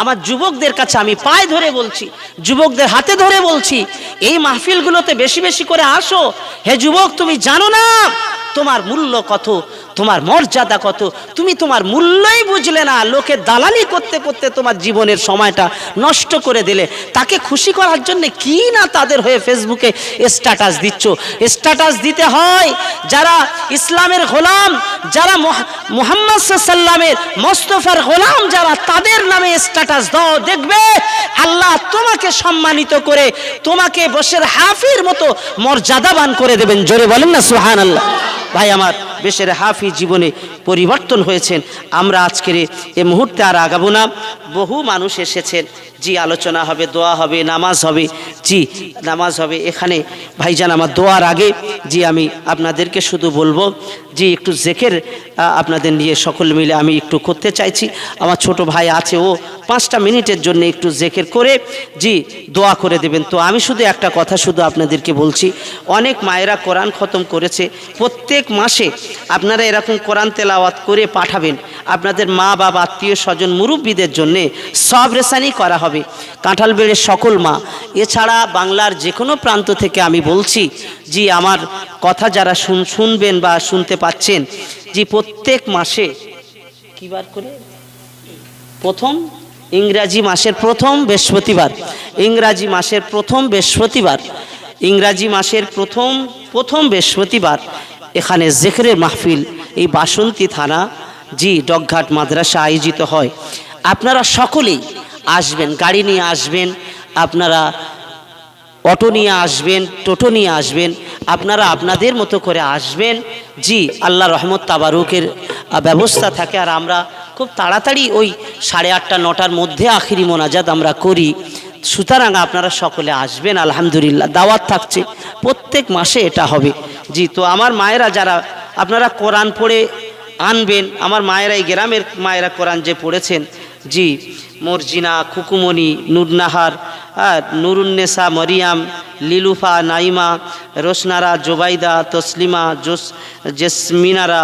আমার যুবকদের কাছে আমি পায়ে ধরে বলছি, যুবকদের হাতে ধরে বলছি, এই মাহফিলগুলোতে বেশি বেশি করে আসো। হে যুবক, তুমি জানো না তোমার মূল্য কত, তোমার মর্যাদা কত, তুমি তোমার মূল্যই বুঝলে না, লোকে দালালি করতে করতে তোমার জীবনের সময়টা নষ্ট করে দিলে। তাকে খুশি করার জন্য কি না তাদের হয়ে ফেসবুকে স্ট্যাটাস দিচ্ছ। স্ট্যাটাস দিতে হয় যারা ইসলামের গোলাম, যারা মুহাম্মদ সাল্লামের মোস্তফার গোলাম যারা, তাদের নামে স্ট্যাটাস দাও, দেখবে আল্লাহ তোমাকে সম্মানিত করে তোমাকে বশের হাফির মতো মর্যাদাবান করে দেবেন। জোরে বলেন না সুবহানাল্লাহ। ভাই আমার, বেশের হাফি জীবনে পরিবর্তন হয়েছেন। আমরা আজকের এই মুহূর্তে আর আগাবো না। বহু মানুষ এসেছেন, জি আলোচনা হবে, দোয়া হবে, নামাজ হবে, জি নামাজ হবে এখানে। ভাইজান আমার দোয়ার আগে জি আমি আপনাদেরকে শুধু বলবো, জি একটু জেকের আপনাদের নিয়ে সকল মিলে আমি একটু করতে চাইছি। আমার ছোট ভাই আছে, ও 5টা মিনিটের জন্য একটু জেকের করে জি দোয়া করে দেবেন। তো আমি শুধু একটা কথা শুধু আপনাদেরকে বলছি, অনেক মায়েরা কোরআন খতম করেছে, প্রত্যেক মাসে আপনারা এরকম কোরআন তেলাওয়াত করে পাঠাবেন। আপনাদের মা বাবা আত্মীয় স্বজন মুরব্বীদের জন্যে সব রেসানি করা হবে, কাঁঠালবেড়ের সকল মা। এছাড়া বাংলার যে কোনো প্রান্ত থেকে আমি বলছি, জি আমার কথা যারা শুনবেন বা শুনতে পাচ্ছেন, জি প্রত্যেক মাসে কিবার করে প্রথম ইংরাজি মাসের প্রথম বৃহস্পতিবার, ইংরাজি মাসের প্রথম বৃহস্পতিবার, ইংরাজি মাসের প্রথম বৃহস্পতিবার এখানে জিকরের মাহফিল এই বাসন্তী থানা জি ডগঘাট মাদ্রাসা আয়োজিত হয়। আপনারা সকলেই আসবেন, গাড়ি নিয়ে আসবেন, আপনারা অটো নিয়ে আসবেন, টোটো নিয়ে আসবেন, আপনারা আপনাদের মতো করে আসবেন। জি আল্লাহ রহমত তাবারুকের ব্যবস্থা থাকে। আর আমরা খুব তাড়াতাড়ি ওই 8:30 9টার মধ্যে আখিরি মোনাজাত আমরা করি। সুতরাং আপনারা সকলে আসবেন, আলহামদুলিল্লাহ দাওয়াত থাকছে, প্রত্যেক মাসে এটা হবে। জি তো আমার মায়েরা যারা আপনারা কোরআন পড়ে আনবেন, আমার মায়েরা এই গ্রামের মায়েরা কোরআন যে পড়েছেন, জি মর্জিনা, খুকুমণি, নুরনাহার, নুরুন্নেসা, মরিয়াম, লিলুফা, নাইমা, রোশনারা, জোবাইদা, তসলিমা, জেসমিনারা,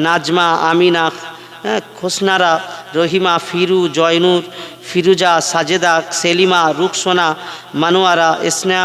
নাজমা, আমিনা, খোসনারা, রহিমা, ফিরু, জয়নুর, ফিরুজা, সাজেদা, সেলিমা, রুকসোনা, মানোয়ারা, এসনা